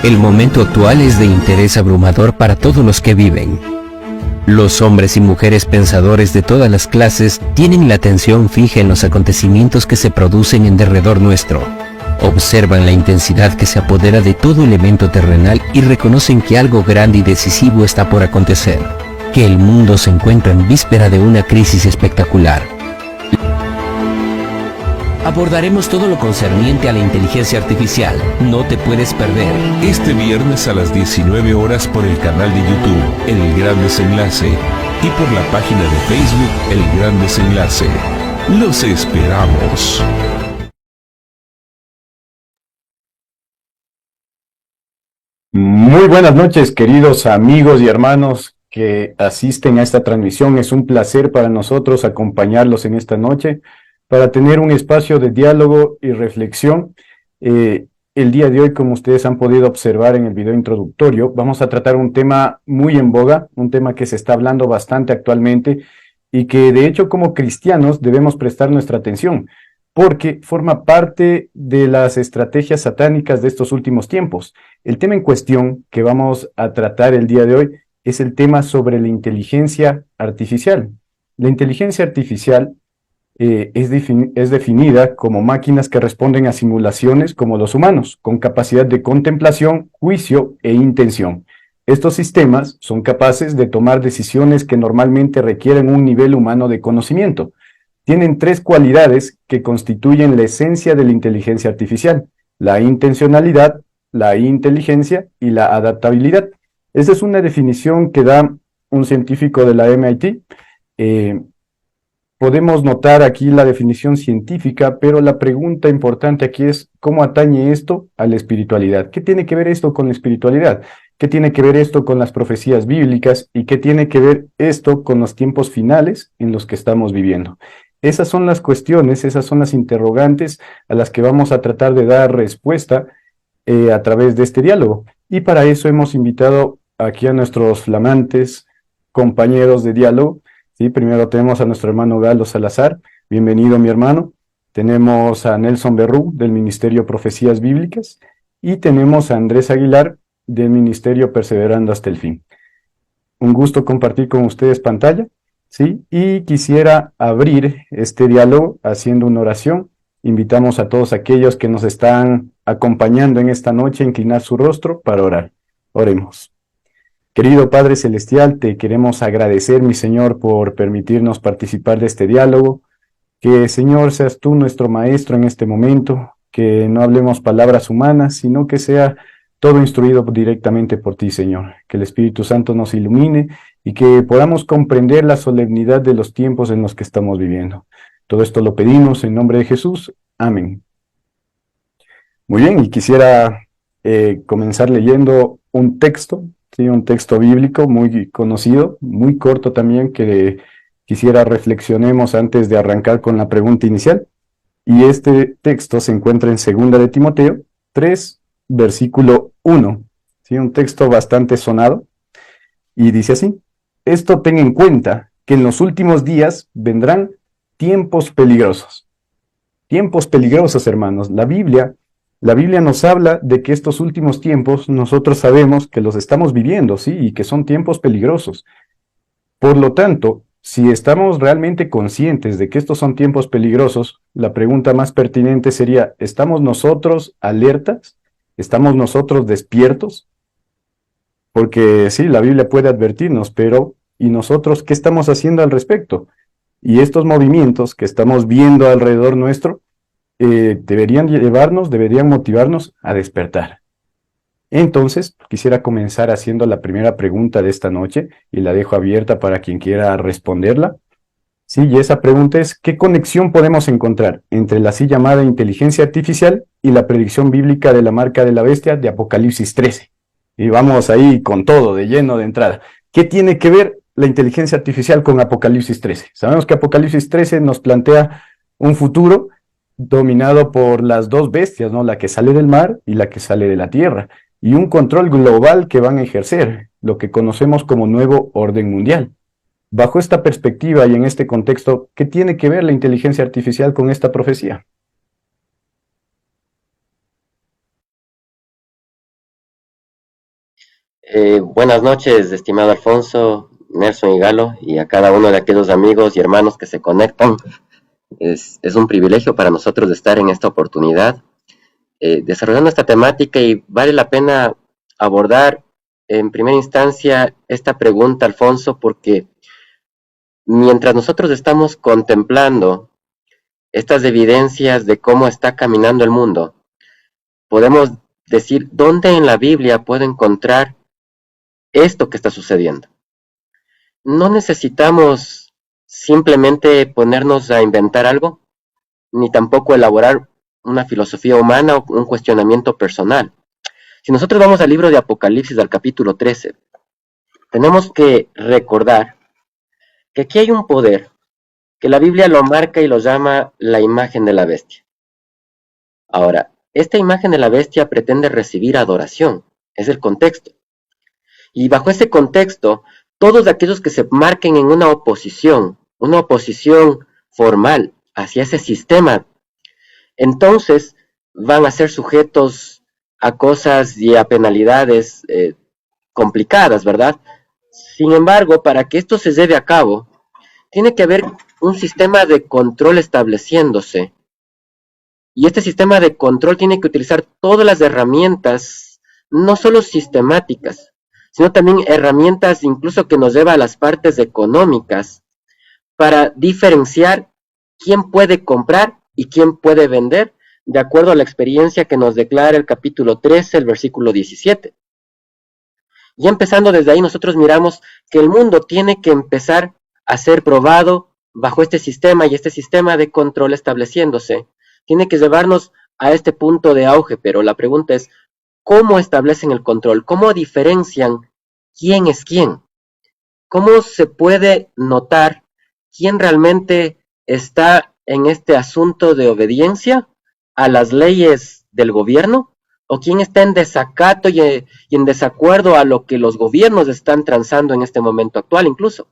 El momento actual es de interés abrumador para todos los que viven. Los hombres y mujeres pensadores de todas las clases tienen la atención fija en los acontecimientos que se producen en derredor nuestro. Observan la intensidad que se apodera de todo elemento terrenal y reconocen que algo grande y decisivo está por acontecer, que el mundo se encuentra en víspera de una crisis espectacular. Abordaremos todo lo concerniente a la inteligencia artificial. No te puedes perder. Este viernes a las 19 horas por el canal de YouTube, El Gran Desenlace, y por la página de Facebook, El Gran Desenlace. ¡Los esperamos! Muy buenas noches, queridos amigos y hermanos que asisten a esta transmisión. Es un placer para nosotros acompañarlos en esta noche para tener un espacio de diálogo y reflexión. El día de hoy, como ustedes han podido observar en el video introductorio, vamos a tratar un tema muy en boga, un tema que se está hablando bastante actualmente y que de hecho como cristianos debemos prestar nuestra atención, porque forma parte de las estrategias satánicas de estos últimos tiempos. El tema en cuestión que vamos a tratar el día de hoy es el tema sobre la inteligencia artificial. La inteligencia artificial es definida como máquinas que responden a simulaciones como los humanos, con capacidad de contemplación, juicio e intención. Estos sistemas son capaces de tomar decisiones que normalmente requieren un nivel humano de conocimiento. Tienen tres cualidades que constituyen la esencia de la inteligencia artificial: la intencionalidad, la inteligencia y la adaptabilidad. Esta es una definición que da un científico de la MIT. Podemos notar aquí la definición científica, pero la pregunta importante aquí es ¿cómo atañe esto a la espiritualidad? ¿Qué tiene que ver esto con la espiritualidad? ¿Qué tiene que ver esto con las profecías bíblicas? ¿Y qué tiene que ver esto con los tiempos finales en los que estamos viviendo? Esas son las cuestiones, esas son las interrogantes a las que vamos a tratar de dar respuesta a través de este diálogo. Y para eso hemos invitado aquí a nuestros flamantes compañeros de diálogo. Sí, primero tenemos a nuestro hermano Galo Salazar. Bienvenido, mi hermano. Tenemos a Nelson Berrú, del Ministerio Profecías Bíblicas, y tenemos a Andrés Aguilar, del Ministerio Perseverando hasta el Fin. Un gusto compartir con ustedes pantalla, ¿sí? Y quisiera abrir este diálogo haciendo una oración. Invitamos a todos aquellos que nos están acompañando en esta noche a inclinar su rostro para orar. Oremos. Querido Padre Celestial, te queremos agradecer, mi Señor, por permitirnos participar de este diálogo. Que, Señor, seas tú nuestro maestro en este momento, que no hablemos palabras humanas, sino que sea todo instruido directamente por ti, Señor. Que el Espíritu Santo nos ilumine y que podamos comprender la solemnidad de los tiempos en los que estamos viviendo. Todo esto lo pedimos en nombre de Jesús. Amén. Muy bien, y quisiera comenzar leyendo un texto. Sí, un texto bíblico muy conocido, muy corto también, que quisiera reflexionemos antes de arrancar con la pregunta inicial. Y este texto se encuentra en 2 de Timoteo 3, versículo 1. Sí, un texto bastante sonado. Y dice así: esto ten en cuenta, que en los últimos días vendrán tiempos peligrosos. Tiempos peligrosos, hermanos. La Biblia nos habla de que estos últimos tiempos nosotros sabemos que los estamos viviendo, ¿sí? Y que son tiempos peligrosos. Por lo tanto, si estamos realmente conscientes de que estos son tiempos peligrosos, la pregunta más pertinente sería, ¿estamos nosotros alertas? ¿Estamos nosotros despiertos? Porque sí, la Biblia puede advertirnos, pero ¿y nosotros qué estamos haciendo al respecto? Y estos movimientos que estamos viendo alrededor nuestro, deberían motivarnos a despertar. Entonces, quisiera comenzar haciendo la primera pregunta de esta noche y la dejo abierta para quien quiera responderla. Sí, y esa pregunta es, ¿qué conexión podemos encontrar entre la así llamada inteligencia artificial y la predicción bíblica de la marca de la bestia de Apocalipsis 13? Y vamos ahí con todo, de lleno de entrada. ¿Qué tiene que ver la inteligencia artificial con Apocalipsis 13? Sabemos que Apocalipsis 13 nos plantea un futuro dominado por las dos bestias, ¿no? La que sale del mar y la que sale de la tierra, y un control global que van a ejercer, lo que conocemos como nuevo orden mundial. Bajo esta perspectiva y en este contexto, ¿qué tiene que ver la inteligencia artificial con esta profecía? Buenas noches, estimado Alfonso, Nelson y Galo, y a cada uno de aquellos amigos y hermanos que se conectan. Es un privilegio para nosotros de estar en esta oportunidad, desarrollando esta temática, y vale la pena abordar en primera instancia esta pregunta, Alfonso, porque mientras nosotros estamos contemplando estas evidencias de cómo está caminando el mundo, podemos decir, ¿dónde en la Biblia puedo encontrar esto que está sucediendo? No necesitamos simplemente ponernos a inventar algo, ni tampoco elaborar una filosofía humana o un cuestionamiento personal. Si nosotros vamos al libro de Apocalipsis, al capítulo 13, tenemos que recordar que aquí hay un poder que la Biblia lo marca y lo llama la imagen de la bestia. Ahora, esta imagen de la bestia pretende recibir adoración, es el contexto. Y bajo ese contexto, todos aquellos que se marquen en una oposición formal hacia ese sistema, entonces van a ser sujetos a cosas y a penalidades complicadas, ¿verdad? Sin embargo, para que esto se lleve a cabo, tiene que haber un sistema de control estableciéndose. Y este sistema de control tiene que utilizar todas las herramientas, no solo sistemáticas, sino también herramientas incluso que nos lleva a las partes económicas, para diferenciar quién puede comprar y quién puede vender, de acuerdo a la experiencia que nos declara el capítulo 13, el versículo 17. Y empezando desde ahí, nosotros miramos que el mundo tiene que empezar a ser probado bajo este sistema, y este sistema de control estableciéndose tiene que llevarnos a este punto de auge. Pero la pregunta es, ¿cómo establecen el control? ¿Cómo diferencian quién es quién? ¿Cómo se puede notar quién realmente está en este asunto de obediencia a las leyes del gobierno, o quién está en desacato y en desacuerdo a lo que los gobiernos están transando en este momento actual incluso?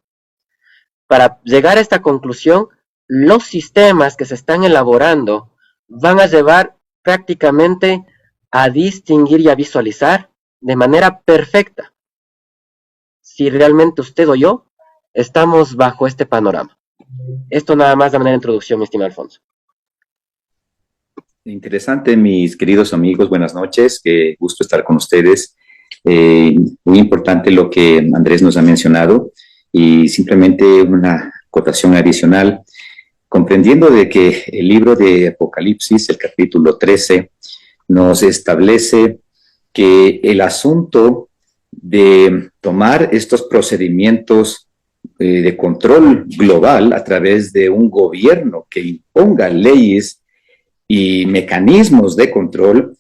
Para llegar a esta conclusión, los sistemas que se están elaborando van a llevar prácticamente a distinguir y a visualizar de manera perfecta si realmente usted o yo estamos bajo este panorama. Esto nada más de manera de introducción, mi estimado Alfonso. Interesante, mis queridos amigos, buenas noches, qué gusto estar con ustedes. Muy importante lo que Andrés nos ha mencionado, y simplemente una acotación adicional, comprendiendo de que el libro de Apocalipsis, el capítulo 13, nos establece que el asunto de tomar estos procedimientos de control global a través de un gobierno que imponga leyes y mecanismos de control,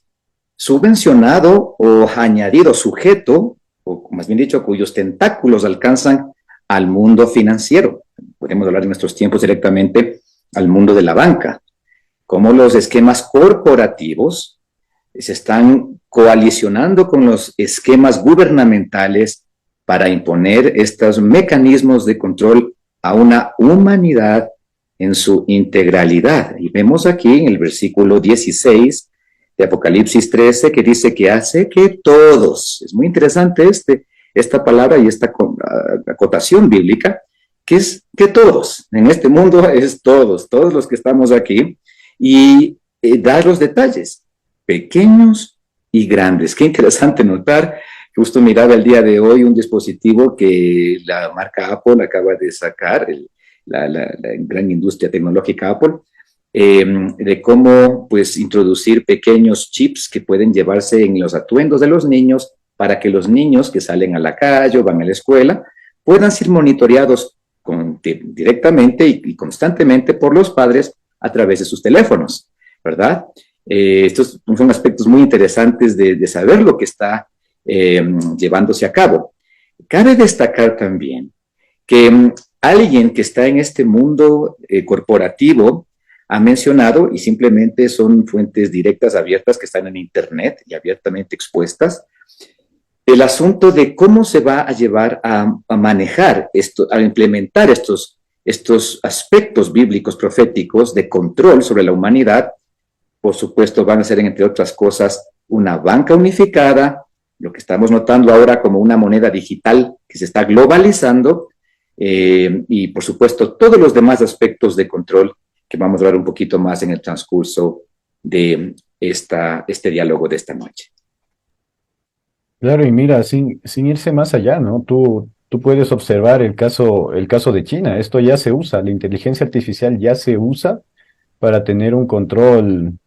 subvencionado o añadido sujeto, o más bien dicho, cuyos tentáculos alcanzan al mundo financiero. Podemos hablar en nuestros tiempos directamente al mundo de la banca, como los esquemas corporativos se están coalicionando con los esquemas gubernamentales para imponer estos mecanismos de control a una humanidad en su integralidad. Y vemos aquí en el versículo 16 de Apocalipsis 13 que dice que hace que todos, es muy interesante esta palabra y esta acotación bíblica, que es que todos, en este mundo es todos los que estamos aquí, y dar los detalles, pequeños y grandes. Qué interesante notar. Justo miraba el día de hoy un dispositivo que la marca Apple acaba de sacar, la gran industria tecnológica Apple, de cómo pues introducir pequeños chips que pueden llevarse en los atuendos de los niños, para que los niños que salen a la calle o van a la escuela puedan ser monitoreados directamente y constantemente por los padres a través de sus teléfonos, ¿verdad? Estos son aspectos muy interesantes de saber lo que está llevándose a cabo. Cabe destacar también que alguien que está en este mundo corporativo ha mencionado, y simplemente son fuentes directas, abiertas, que están en Internet y abiertamente expuestas, el asunto de cómo se va a llevar a manejar esto, a implementar estos aspectos bíblicos proféticos de control sobre la humanidad. Por supuesto, van a ser, entre otras cosas, una banca unificada, lo que estamos notando ahora como una moneda digital que se está globalizando, y por supuesto todos los demás aspectos de control que vamos a ver un poquito más en el transcurso de este diálogo de esta noche. Claro, y mira, sin irse más allá, ¿no? Tú puedes observar el caso de China. Esto ya se usa, la inteligencia artificial ya se usa para tener un control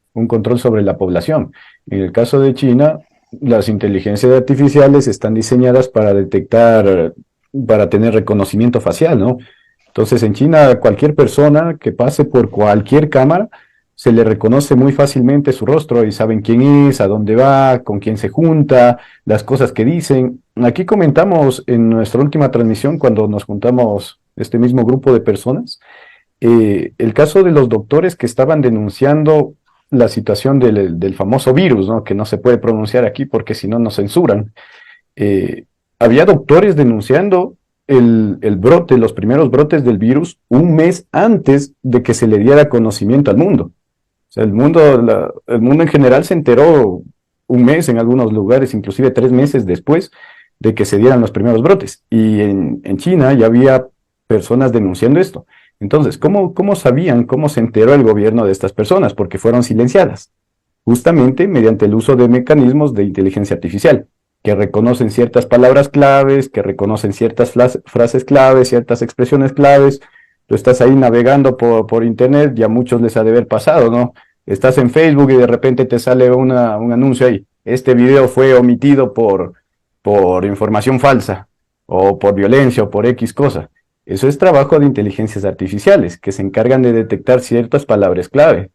sobre la población. En el caso de China, las inteligencias artificiales están diseñadas para detectar, para tener reconocimiento facial, ¿no? Entonces, en China, cualquier persona que pase por cualquier cámara, se le reconoce muy fácilmente su rostro y saben quién es, a dónde va, con quién se junta, las cosas que dicen. Aquí comentamos en nuestra última transmisión, cuando nos juntamos este mismo grupo de personas, el caso de los doctores que estaban denunciando la situación del famoso virus, ¿no? Que no se puede pronunciar aquí porque si no nos censuran. Eh, Había doctores denunciando el brote, los primeros brotes del virus, un mes antes de que se le diera conocimiento al mundo. O sea, el mundo en general se enteró un mes, en algunos lugares, inclusive 3 meses después de que se dieran los primeros brotes. Y en China ya había personas denunciando esto. Entonces, ¿cómo sabían, cómo se enteró el gobierno de estas personas? Porque fueron silenciadas, justamente mediante el uso de mecanismos de inteligencia artificial, que reconocen ciertas palabras claves, que reconocen ciertas frases claves, ciertas expresiones claves. Tú estás ahí navegando por internet, y a muchos les ha de haber pasado, ¿no? Estás en Facebook y de repente te sale un anuncio ahí: este video fue omitido por información falsa, o por violencia, o por X cosa. Eso es trabajo de inteligencias artificiales, que se encargan de detectar ciertas palabras clave.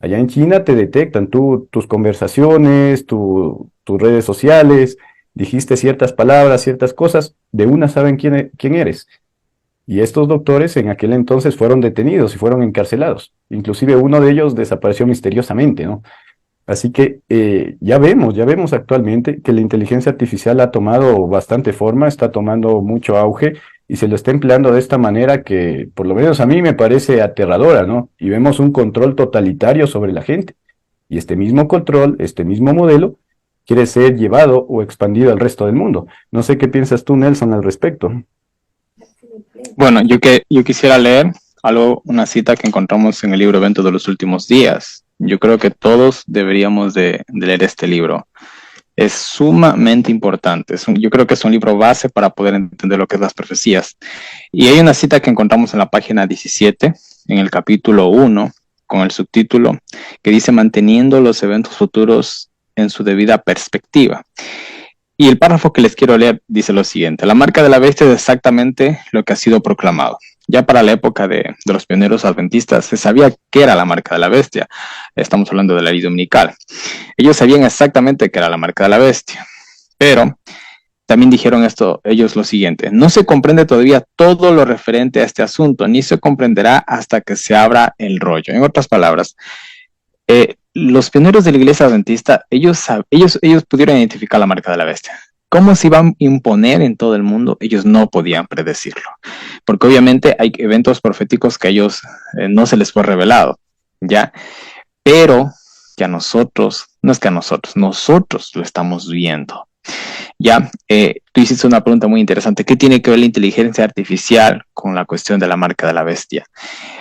Allá en China te detectan tus conversaciones, tus redes sociales, dijiste ciertas palabras, ciertas cosas, de una saben quién eres. Y estos doctores en aquel entonces fueron detenidos y fueron encarcelados. Inclusive uno de ellos desapareció misteriosamente, ¿no? Así que ya vemos actualmente que la inteligencia artificial ha tomado bastante forma, está tomando mucho auge y se lo está empleando de esta manera que, por lo menos a mí, me parece aterradora, ¿no? Y vemos un control totalitario sobre la gente. Y este mismo control, este mismo modelo, quiere ser llevado o expandido al resto del mundo. No sé qué piensas tú, Nelson, al respecto. Bueno, yo quisiera leer una cita que encontramos en el libro Eventos de los Últimos Días. Yo creo que todos deberíamos de leer este libro. Es sumamente importante. Yo creo que es un libro base para poder entender lo que es las profecías. Y hay una cita que encontramos en la página 17, en el capítulo 1, con el subtítulo, que dice: manteniendo los eventos futuros en su debida perspectiva. Y el párrafo que les quiero leer dice lo siguiente: la marca de la bestia es exactamente lo que ha sido proclamado. Ya para la época de los pioneros adventistas se sabía qué era la marca de la bestia. Estamos hablando de la ley dominical. Ellos sabían exactamente qué era la marca de la bestia. Pero también dijeron ellos lo siguiente: no se comprende todavía todo lo referente a este asunto, ni se comprenderá hasta que se abra el rollo. En otras palabras, los pioneros de la iglesia adventista, ellos pudieron identificar la marca de la bestia. ¿Cómo se iba a imponer en todo el mundo? Ellos no podían predecirlo, porque obviamente hay eventos proféticos que a ellos no se les fue revelado, ¿ya? Pero que a nosotros, no es que a nosotros lo estamos viendo, ¿ya? Tú hiciste una pregunta muy interesante: ¿qué tiene que ver la inteligencia artificial con la cuestión de la marca de la bestia?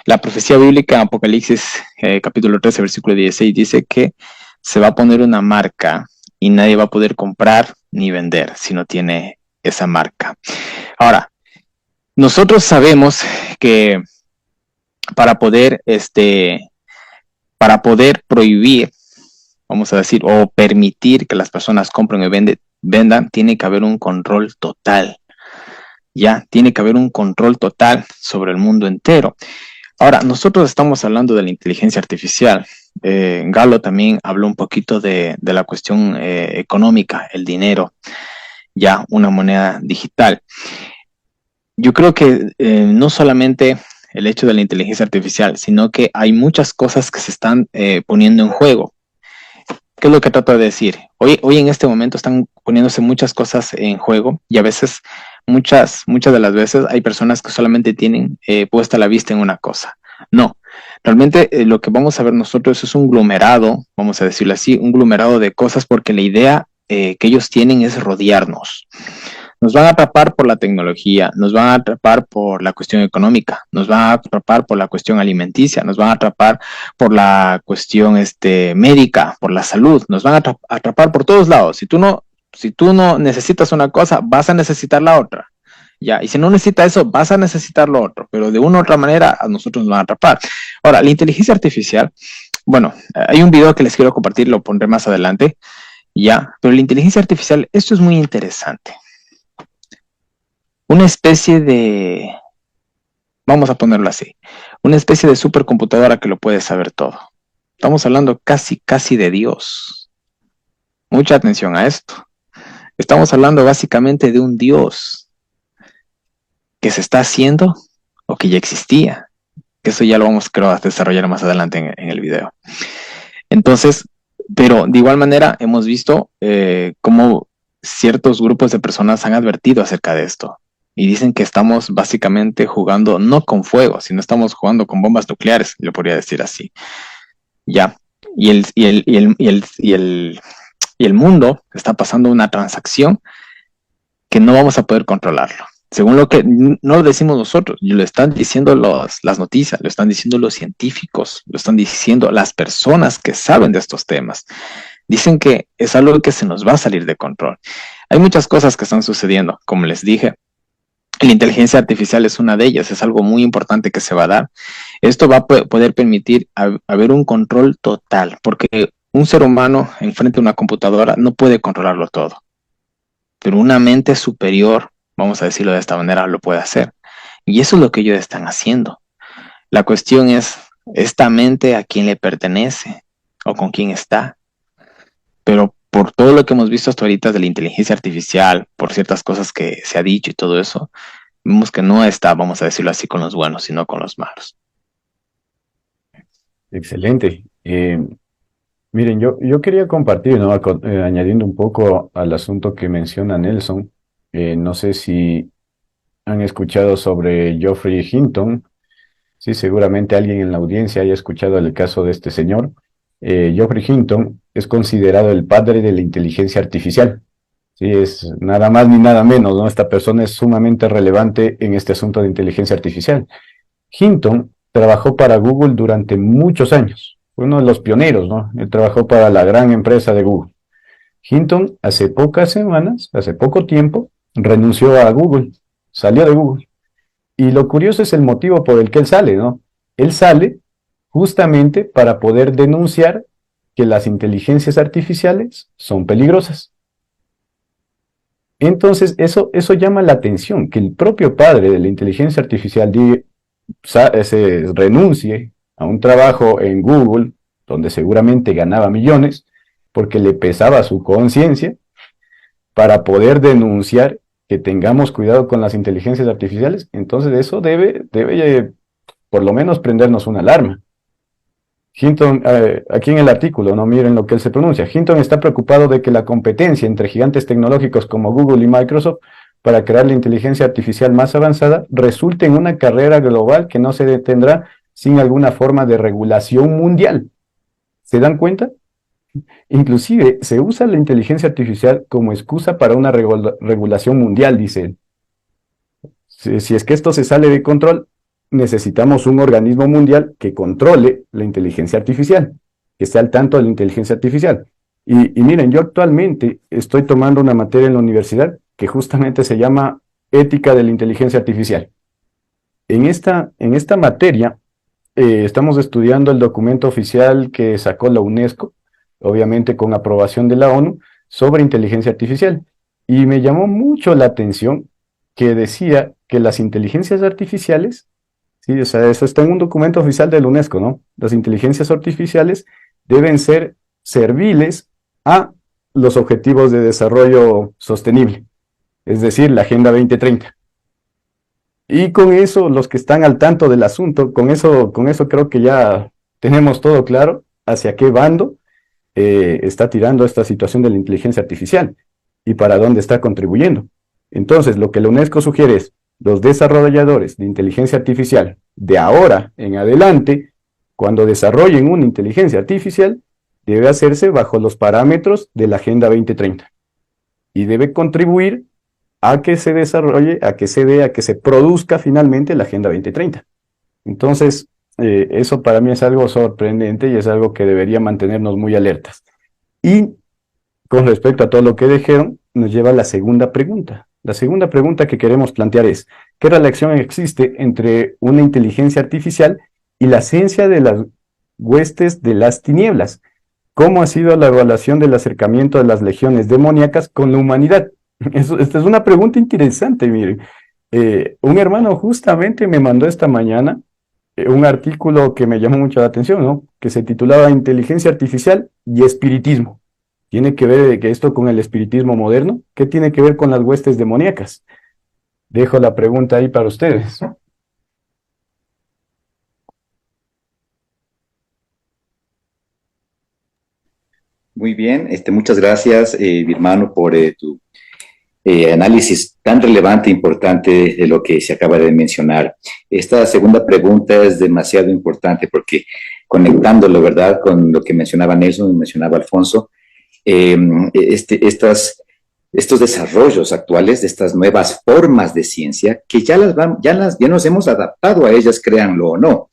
La profecía bíblica en Apocalipsis capítulo 13, versículo 16 dice que se va a poner una marca y nadie va a poder comprar ni vender si no tiene esa marca. Ahora, nosotros sabemos que para poder prohibir, vamos a decir, o permitir que las personas compren y vendan, tiene que haber un control total. Ya, tiene que haber un control total sobre el mundo entero. Ahora, nosotros estamos hablando de la inteligencia artificial. Galo también habló un poquito de la cuestión económica, el dinero, ya una moneda digital. Yo creo que no solamente el hecho de la inteligencia artificial, sino que hay muchas cosas que se están poniendo en juego. ¿Qué es lo que trato de decir? Hoy en este momento están poniéndose muchas cosas en juego, y a veces, muchas de las veces, hay personas que solamente tienen puesta la vista en una cosa. No, realmente lo que vamos a ver nosotros es un aglomerado, vamos a decirlo así, un aglomerado de cosas, porque la idea que ellos tienen es rodearnos. Nos van a atrapar por la tecnología, nos van a atrapar por la cuestión económica, nos van a atrapar por la cuestión alimenticia, nos van a atrapar por la cuestión médica, por la salud, nos van a atrapar por todos lados. Si tú no necesitas una cosa, vas a necesitar la otra. Ya, y si no necesitas eso, vas a necesitar lo otro, pero de una u otra manera a nosotros nos van a atrapar. Ahora, la inteligencia artificial, bueno, hay un video que les quiero compartir, lo pondré más adelante, ya, pero la inteligencia artificial, esto es muy interesante. Una especie de, vamos a ponerlo así, una especie de supercomputadora que lo puede saber todo. Estamos hablando casi de Dios. Mucha atención a esto. Estamos hablando básicamente de un Dios que se está haciendo o que ya existía. Que eso ya lo vamos, creo, a desarrollar más adelante en el video. Entonces, pero de igual manera hemos visto cómo ciertos grupos de personas han advertido acerca de esto. Y dicen que estamos básicamente jugando no con fuego, sino estamos jugando con bombas nucleares, lo podría decir así. Ya. Y el mundo está pasando una transacción que no vamos a poder controlarlo. Según lo que no lo decimos nosotros, lo están diciendo las noticias, lo están diciendo los científicos, lo están diciendo las personas que saben de estos temas. Dicen que es algo que se nos va a salir de control. Hay muchas cosas que están sucediendo, como les dije. La inteligencia artificial es una de ellas, es algo muy importante que se va a dar. Esto va a poder permitir haber un control total, porque un ser humano enfrente de una computadora no puede controlarlo todo. Pero una mente superior, vamos a decirlo de esta manera, lo puede hacer. Y eso es lo que ellos están haciendo. La cuestión es, ¿esta mente a quién le pertenece? ¿O con quién está? Pero por todo lo que hemos visto hasta ahorita de la inteligencia artificial, por ciertas cosas que se ha dicho y todo eso, vemos que no está, vamos a decirlo así, con los buenos, sino con los malos. Excelente. Miren, yo quería compartir, ¿no? Añadiendo un poco al asunto que menciona Nelson. No sé si han escuchado sobre Geoffrey Hinton. Sí, seguramente alguien en la audiencia haya escuchado el caso de este señor. Geoffrey Hinton es considerado el padre de la inteligencia artificial. Sí, es nada más ni nada menos, ¿no? Esta persona es sumamente relevante en este asunto de inteligencia artificial. Hinton trabajó para Google durante muchos años. Fue uno de los pioneros, ¿no? Él trabajó para la gran empresa de Google. Hinton, hace pocas semanas, hace poco tiempo, renunció a Google, salió de Google. Y lo curioso es el motivo por el que él sale, ¿no? Él sale justamente para poder denunciar que las inteligencias artificiales son peligrosas. Entonces, eso llama la atención, que el propio padre de la inteligencia artificial se renuncie a un trabajo en Google, donde seguramente ganaba millones, porque le pesaba su conciencia, para poder denunciar que tengamos cuidado con las inteligencias artificiales. Entonces eso debe por lo menos prendernos una alarma. Hinton, aquí en el artículo, no miren lo que él se pronuncia. Hinton está preocupado de que la competencia entre gigantes tecnológicos como Google y Microsoft para crear la inteligencia artificial más avanzada resulte en una carrera global que no se detendrá sin alguna forma de regulación mundial. ¿Se dan cuenta? Inclusive se usa la inteligencia artificial como excusa para una regulación mundial, dice él. Si es que esto se sale de control, necesitamos un organismo mundial que controle la inteligencia artificial, que esté al tanto de la inteligencia artificial. Y miren, yo actualmente estoy tomando una materia en la universidad que justamente se llama Ética de la Inteligencia Artificial. En esta materia estamos estudiando el documento oficial que sacó la UNESCO, obviamente con aprobación de la ONU, sobre inteligencia artificial. Y me llamó mucho la atención que decía que las inteligencias artificiales, sí, o sea, eso está en un documento oficial de la UNESCO, ¿no? Las inteligencias artificiales deben ser serviles a los objetivos de desarrollo sostenible, es decir, la Agenda 2030. Y con eso, los que están al tanto del asunto, con eso creo que ya tenemos todo claro hacia qué bando está tirando esta situación de la inteligencia artificial y para dónde está contribuyendo. Entonces, lo que la UNESCO sugiere es, los desarrolladores de inteligencia artificial de ahora en adelante, cuando desarrollen una inteligencia artificial, debe hacerse bajo los parámetros de la Agenda 2030. y debe contribuir a que se desarrolle, a que se dé, a que se produzca finalmente la Agenda 2030. Entonces, eso para mí es algo sorprendente y es algo que debería mantenernos muy alertas. Y con respecto a todo lo que dijeron, nos lleva a la segunda pregunta. La segunda pregunta que queremos plantear es, ¿qué relación existe entre una inteligencia artificial y la ciencia de las huestes de las tinieblas? ¿Cómo ha sido la evaluación del acercamiento de las legiones demoníacas con la humanidad? Esta es una pregunta interesante, miren. Un hermano justamente me mandó esta mañana un artículo que me llamó mucho la atención, ¿no? Que se titulaba Inteligencia Artificial y Espiritismo. ¿Tiene que ver esto con el espiritismo moderno? ¿Qué tiene que ver con las huestes demoníacas? Dejo la pregunta ahí para ustedes. Muy bien, muchas gracias, mi hermano, por tu análisis tan relevante e importante de lo que se acaba de mencionar. Esta segunda pregunta es demasiado importante porque conectándolo, ¿verdad?, con lo que mencionaba Nelson, mencionaba Alfonso, estos desarrollos actuales de estas nuevas formas de ciencia que ya nos hemos adaptado a ellas, créanlo o no.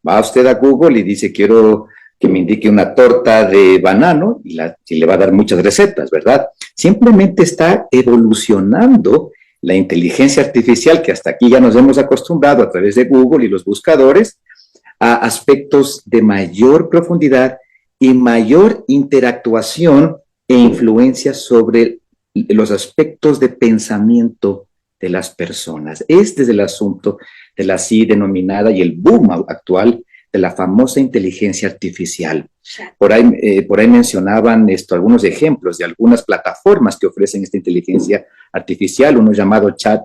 Va usted a Google y dice, quiero que me indique una torta de banano y le va a dar muchas recetas, ¿verdad? Simplemente está evolucionando la inteligencia artificial, que hasta aquí ya nos hemos acostumbrado a través de Google y los buscadores, a aspectos de mayor profundidad y mayor interactuación e influencia sobre los aspectos de pensamiento de las personas. Este es el asunto de la así denominada y el boom actual de la famosa inteligencia artificial. Por ahí mencionaban algunos ejemplos de algunas plataformas que ofrecen esta inteligencia artificial, uno llamado Chat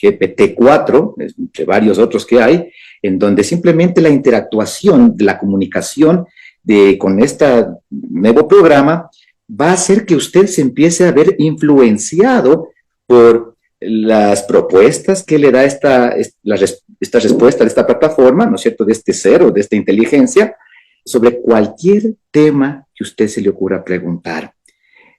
GPT-4, entre varios otros que hay, en donde simplemente la interactuación, la comunicación con este nuevo programa va a hacer que usted se empiece a ver influenciado por las propuestas que le da esta respuesta de esta plataforma, ¿no es cierto?, de este ser o de esta inteligencia, sobre cualquier tema que usted se le ocurra preguntar.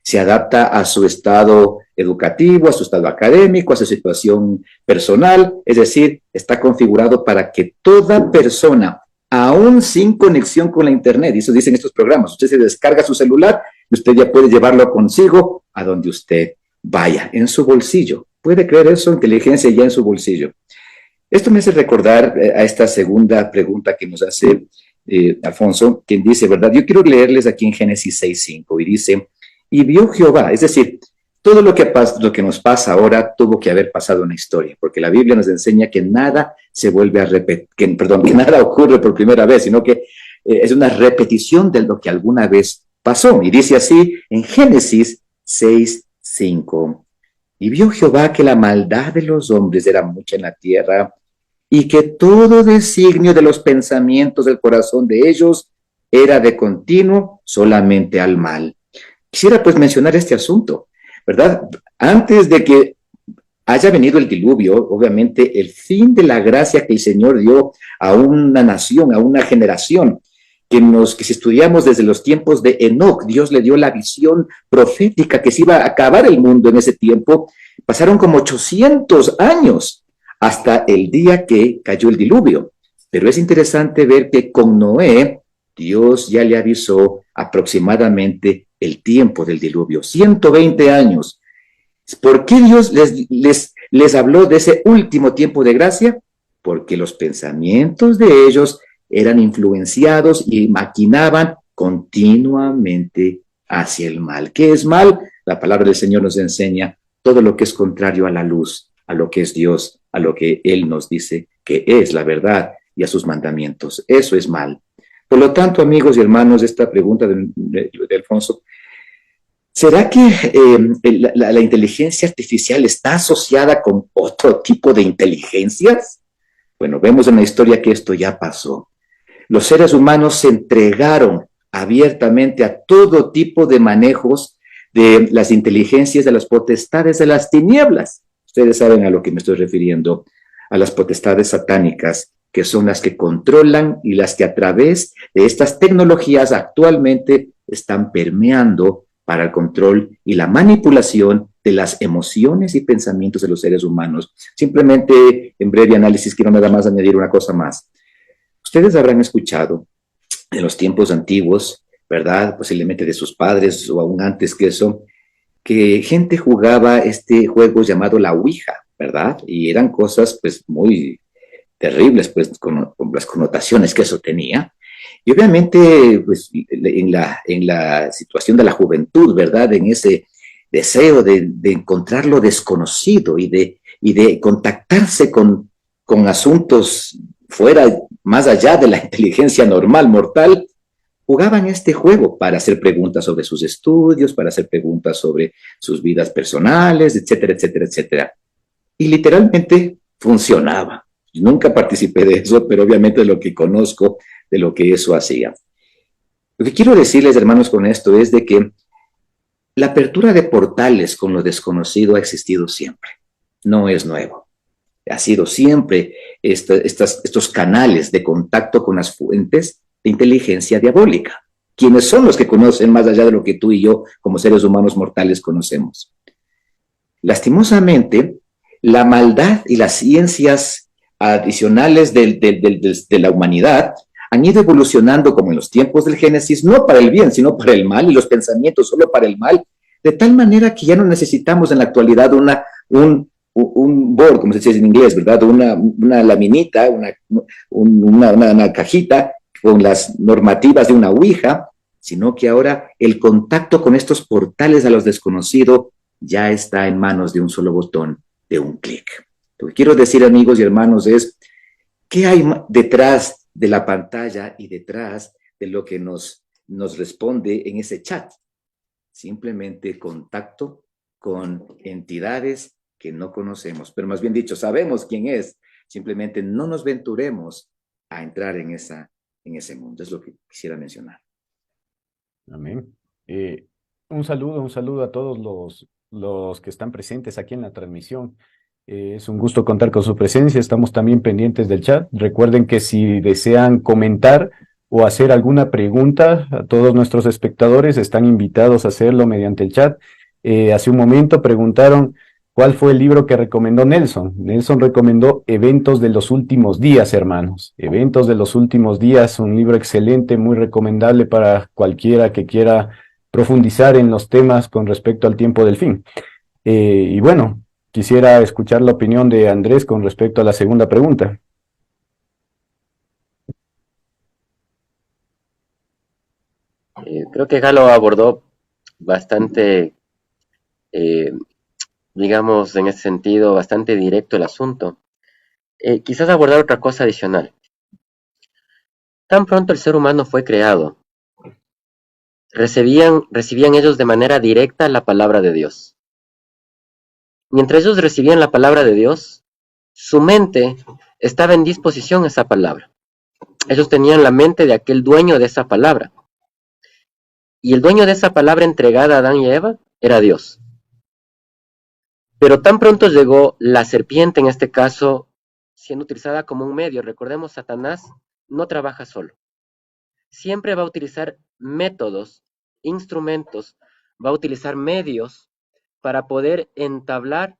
Se adapta a su estado educativo, a su estado académico, a su situación personal, es decir, está configurado para que toda persona, aún sin conexión con la internet, y eso dicen estos programas, usted se descarga su celular y usted ya puede llevarlo consigo a donde usted vaya, en su bolsillo. ¿Puede creer eso? Inteligencia ya en su bolsillo. Esto me hace recordar a esta segunda pregunta que nos hace Alfonso, quien dice, ¿verdad? Yo quiero leerles aquí en Génesis 6:5 y dice, y vio Jehová, es decir, todo lo que nos pasa ahora tuvo que haber pasado en la historia, porque la Biblia nos enseña que nada se vuelve a repetir, que nada ocurre por primera vez, sino que es una repetición de lo que alguna vez pasó. Y dice así en Génesis 6:5. Y vio Jehová que la maldad de los hombres era mucha en la tierra, y que todo designio de los pensamientos del corazón de ellos era de continuo solamente al mal. Quisiera pues mencionar este asunto, ¿verdad? Antes de que haya venido el diluvio, obviamente el fin de la gracia que el Señor dio a una nación, a una generación, que si estudiamos desde los tiempos de Enoc, Dios le dio la visión profética que se iba a acabar el mundo en ese tiempo. Pasaron como 800 años hasta el día que cayó el diluvio. Pero es interesante ver que con Noé, Dios ya le avisó aproximadamente el tiempo del diluvio, 120 años. ¿Por qué Dios les habló de ese último tiempo de gracia? Porque los pensamientos de ellos eran influenciados y maquinaban continuamente hacia el mal. ¿Qué es mal? La palabra del Señor nos enseña todo lo que es contrario a la luz, a lo que es Dios, a lo que Él nos dice que es la verdad y a sus mandamientos. Eso es mal. Por lo tanto, amigos y hermanos, esta pregunta de Alfonso, ¿será que la inteligencia artificial está asociada con otro tipo de inteligencias? Bueno, vemos en la historia que esto ya pasó. Los seres humanos se entregaron abiertamente a todo tipo de manejos de las inteligencias de las potestades de las tinieblas. Ustedes saben a lo que me estoy refiriendo, a las potestades satánicas, que son las que controlan y las que a través de estas tecnologías actualmente están permeando para el control y la manipulación de las emociones y pensamientos de los seres humanos. Simplemente, en breve análisis, quiero nada más añadir una cosa más. Ustedes habrán escuchado en los tiempos antiguos, ¿verdad? Posiblemente de sus padres o aún antes que eso, que gente jugaba este juego llamado la Ouija, ¿verdad? Y eran cosas pues muy terribles, pues con las connotaciones que eso tenía. Y obviamente, pues en la situación de la juventud, ¿verdad? En ese deseo de encontrar lo desconocido y de contactarse con asuntos fuera, más allá de la inteligencia normal, mortal, jugaban este juego para hacer preguntas sobre sus estudios, para hacer preguntas sobre sus vidas personales, etcétera, etcétera, etcétera. Y literalmente funcionaba. Nunca participé de eso, pero obviamente de lo que conozco, de lo que eso hacía. Lo que quiero decirles, hermanos, con esto es de que la apertura de portales con lo desconocido ha existido siempre. No es nuevo. Ha sido siempre estos canales de contacto con las fuentes de inteligencia diabólica. ¿Quiénes son los que conocen más allá de lo que tú y yo, como seres humanos mortales, conocemos? Lastimosamente, la maldad y las ciencias adicionales de la humanidad han ido evolucionando como en los tiempos del Génesis, no para el bien, sino para el mal, y los pensamientos solo para el mal, de tal manera que ya no necesitamos en la actualidad un board, como se dice en inglés, ¿verdad? Una laminita, una cajita con las normativas de una ouija, sino que ahora el contacto con estos portales a los desconocidos ya está en manos de un solo botón, de un clic. Lo que quiero decir, amigos y hermanos, es ¿qué hay detrás de la pantalla y detrás de lo que nos responde en ese chat? Simplemente contacto con entidades que no conocemos, pero más bien dicho, sabemos quién es, simplemente no nos venturemos a entrar en ese mundo. Es lo que quisiera mencionar. Amén. Un saludo a todos los que están presentes aquí en la transmisión. Es un gusto contar con su presencia. Estamos también pendientes del chat. Recuerden que si desean comentar o hacer alguna pregunta, a todos nuestros espectadores están invitados a hacerlo mediante el chat. Hace un momento preguntaron cuál fue el libro que recomendó Nelson. Nelson recomendó Eventos de los Últimos Días, hermanos. Eventos de los Últimos Días, un libro excelente, muy recomendable para cualquiera que quiera profundizar en los temas con respecto al tiempo del fin. Y bueno, quisiera escuchar la opinión de Andrés con respecto a la segunda pregunta. Creo que Galo abordó bastante, digamos, en ese sentido, bastante directo el asunto. Quizás abordar otra cosa adicional. Tan pronto el ser humano fue creado, recibían ellos de manera directa la palabra de Dios. Mientras ellos recibían la palabra de Dios, su mente estaba en disposición a esa palabra. Ellos tenían la mente de aquel dueño de esa palabra. Y el dueño de esa palabra entregada a Adán y a Eva era Dios. Pero tan pronto llegó la serpiente, en este caso, siendo utilizada como un medio. Recordemos, Satanás no trabaja solo. Siempre va a utilizar métodos, instrumentos, va a utilizar medios para poder entablar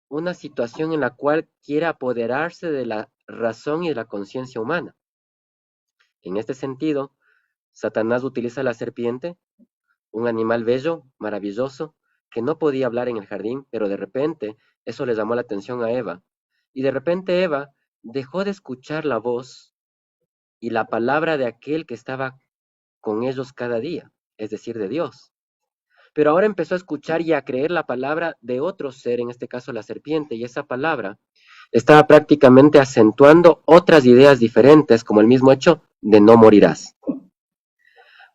una situación en la cual quiera apoderarse de la razón y de la conciencia humana. En este sentido, Satanás utiliza la serpiente, un animal bello, maravilloso, que no podía hablar en el jardín, pero de repente eso le llamó la atención a Eva. Y de repente Eva dejó de escuchar la voz y la palabra de aquel que estaba con ellos cada día, es decir, de Dios. Pero ahora empezó a escuchar y a creer la palabra de otro ser, en este caso la serpiente, y esa palabra estaba prácticamente acentuando otras ideas diferentes, como el mismo hecho de no morirás.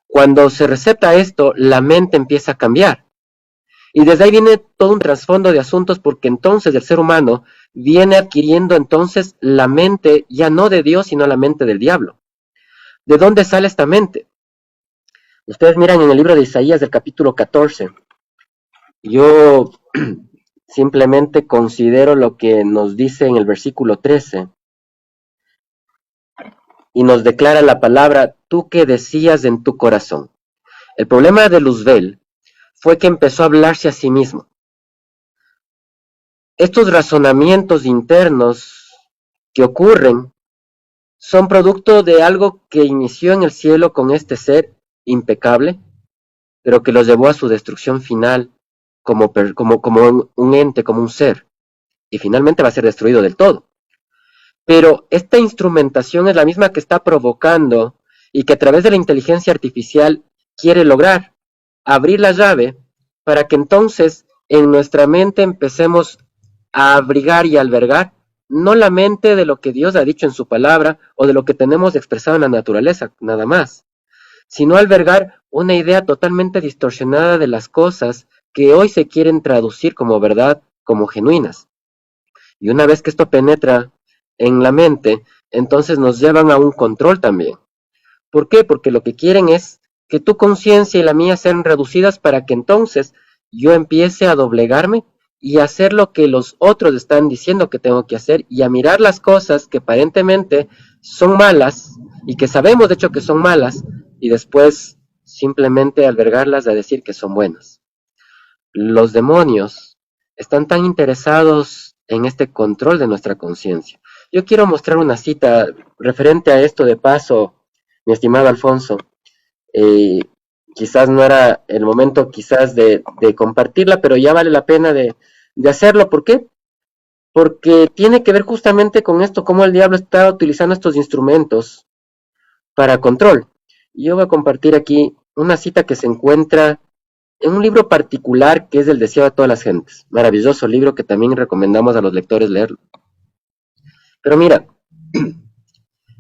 Cuando se recepta esto, la mente empieza a cambiar. Y desde ahí viene todo un trasfondo de asuntos, porque entonces el ser humano viene adquiriendo entonces la mente ya no de Dios, sino la mente del diablo. ¿De dónde sale esta mente? Ustedes miran en el libro de Isaías del capítulo 14. Yo simplemente considero lo que nos dice en el versículo 13. Y nos declara la palabra, tú que decías en tu corazón. El problema de Luzbel fue que empezó a hablarse a sí mismo. Estos razonamientos internos que ocurren son producto de algo que inició en el cielo con este ser impecable, pero que los llevó a su destrucción final como un ente, como un ser, y finalmente va a ser destruido del todo. Pero esta instrumentación es la misma que está provocando y que a través de la inteligencia artificial quiere lograr abrir la llave para que entonces en nuestra mente empecemos a abrigar y albergar no la mente de lo que Dios ha dicho en su palabra o de lo que tenemos expresado en la naturaleza, nada más, sino albergar una idea totalmente distorsionada de las cosas que hoy se quieren traducir como verdad, como genuinas. Y una vez que esto penetra en la mente, entonces nos llevan a un control también. ¿Por qué? Porque lo que quieren es que tu conciencia y la mía sean reducidas para que entonces yo empiece a doblegarme y a hacer lo que los otros están diciendo que tengo que hacer y a mirar las cosas que aparentemente son malas y que sabemos de hecho que son malas y después simplemente albergarlas a decir que son buenas. Los demonios están tan interesados en este control de nuestra conciencia. Yo quiero mostrar una cita referente a esto de paso, mi estimado Alfonso. Quizás no era el momento quizás de compartirla, pero ya vale la pena de hacerlo. ¿Por qué? Porque tiene que ver justamente con esto, cómo el diablo está utilizando estos instrumentos para control. Yo voy a compartir aquí una cita que se encuentra en un libro particular que es El deseo de todas las gentes. Maravilloso libro que también recomendamos a los lectores leerlo. Pero mira,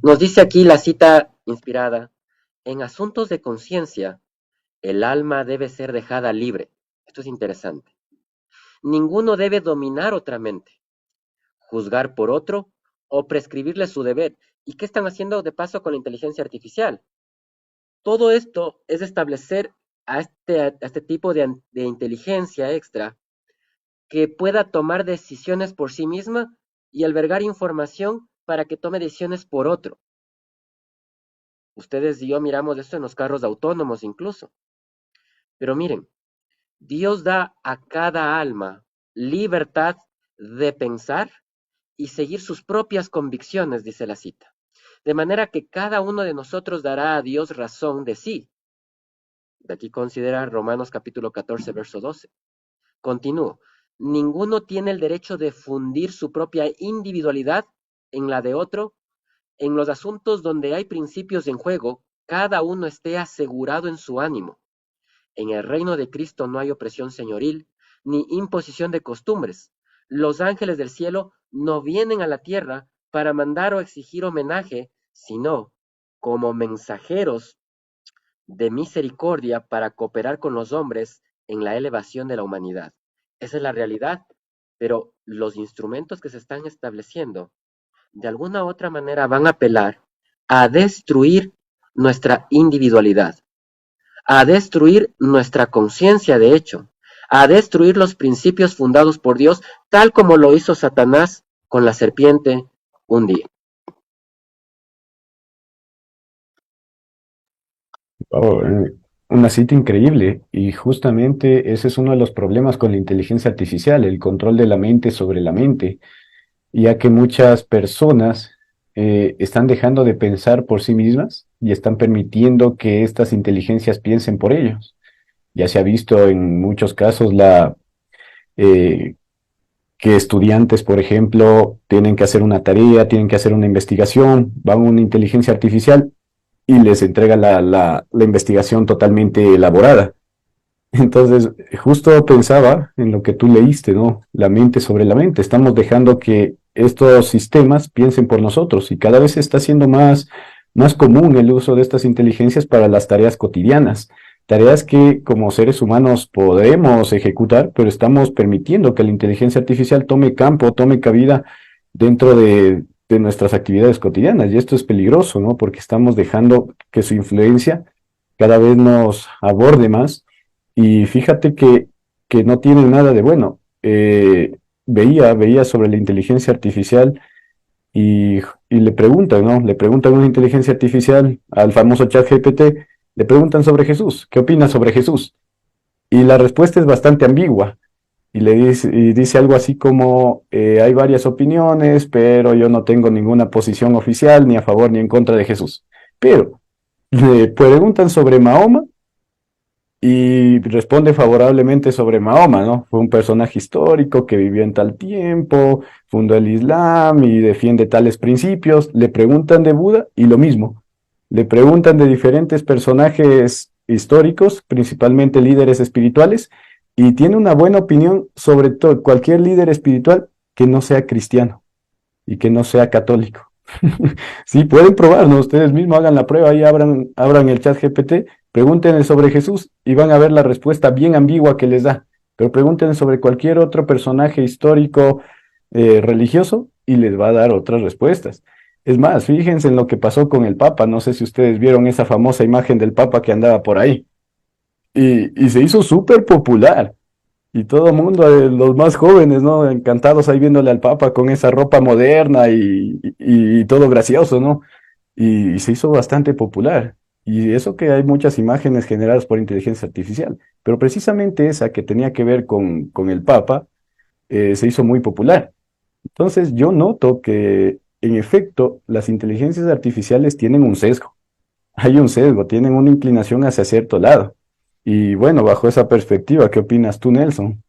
nos dice aquí la cita inspirada: en asuntos de conciencia, el alma debe ser dejada libre. Esto es interesante. Ninguno debe dominar otra mente, juzgar por otro o prescribirle su deber. ¿Y qué están haciendo de paso con la inteligencia artificial? Todo esto es establecer a este tipo de inteligencia extra que pueda tomar decisiones por sí misma y albergar información para que tome decisiones por otro. Ustedes y yo miramos esto en los carros autónomos incluso. Pero miren, Dios da a cada alma libertad de pensar y seguir sus propias convicciones, dice la cita. De manera que cada uno de nosotros dará a Dios razón de sí. De aquí considera Romanos capítulo 14, verso 12. Continúo. Ninguno tiene el derecho de fundir su propia individualidad en la de otro. En los asuntos donde hay principios en juego, cada uno esté asegurado en su ánimo. En el reino de Cristo no hay opresión señoril, ni imposición de costumbres. Los ángeles del cielo no vienen a la tierra para mandar o exigir homenaje, sino como mensajeros de misericordia para cooperar con los hombres en la elevación de la humanidad. Esa es la realidad, pero los instrumentos que se están estableciendo, de alguna u otra manera van a apelar a destruir nuestra individualidad, a destruir nuestra conciencia, de hecho, a destruir los principios fundados por Dios, tal como lo hizo Satanás con la serpiente un día. Oh, una cita increíble, y justamente ese es uno de los problemas con la inteligencia artificial, el control de la mente sobre la mente, ya que muchas personas están dejando de pensar por sí mismas y están permitiendo que estas inteligencias piensen por ellos. Ya se ha visto en muchos casos que estudiantes, por ejemplo, tienen que hacer una tarea, tienen que hacer una investigación, van a una inteligencia artificial y les entrega la investigación totalmente elaborada. Entonces, justo pensaba en lo que tú leíste, ¿no? La mente sobre la mente. Estamos dejando que estos sistemas piensen por nosotros y cada vez se está haciendo más común el uso de estas inteligencias para las tareas cotidianas. Tareas que como seres humanos podemos ejecutar, pero estamos permitiendo que la inteligencia artificial tome campo, tome cabida dentro de nuestras actividades cotidianas. Y esto es peligroso, ¿no? Porque estamos dejando que su influencia cada vez nos aborde más. Y fíjate que no tiene nada de bueno. Veía sobre la inteligencia artificial y le preguntan, ¿no? Le preguntan a una inteligencia artificial, al famoso ChatGPT, le preguntan sobre Jesús. ¿Qué opinas sobre Jesús? Y la respuesta es bastante ambigua. Y dice algo así como, hay varias opiniones, pero yo no tengo ninguna posición oficial ni a favor ni en contra de Jesús. Pero le preguntan sobre Mahoma y responde favorablemente sobre Mahoma, ¿no? Fue un personaje histórico que vivió en tal tiempo, fundó el Islam y defiende tales principios. Le preguntan de Buda y lo mismo. Le preguntan de diferentes personajes históricos, principalmente líderes espirituales, y tiene una buena opinión sobre todo cualquier líder espiritual que no sea cristiano y que no sea católico. Sí, pueden probarlo, ustedes mismos hagan la prueba, ahí abran el chat GPT, pregúntenle sobre Jesús y van a ver la respuesta bien ambigua que les da, pero pregúntenle sobre cualquier otro personaje histórico religioso y les va a dar otras respuestas. Es más, fíjense en lo que pasó con el Papa, no sé si ustedes vieron esa famosa imagen del Papa que andaba por ahí y se hizo súper popular. Y todo el mundo, los más jóvenes, ¿no? Encantados ahí viéndole al Papa con esa ropa moderna y todo gracioso, ¿no? Y se hizo bastante popular. Y eso que hay muchas imágenes generadas por inteligencia artificial, pero precisamente esa que tenía que ver con el Papa se hizo muy popular. Entonces yo noto que, en efecto, las inteligencias artificiales tienen un sesgo. Hay un sesgo, tienen una inclinación hacia cierto lado. Y bueno, bajo esa perspectiva, ¿qué opinas tú, Nelson?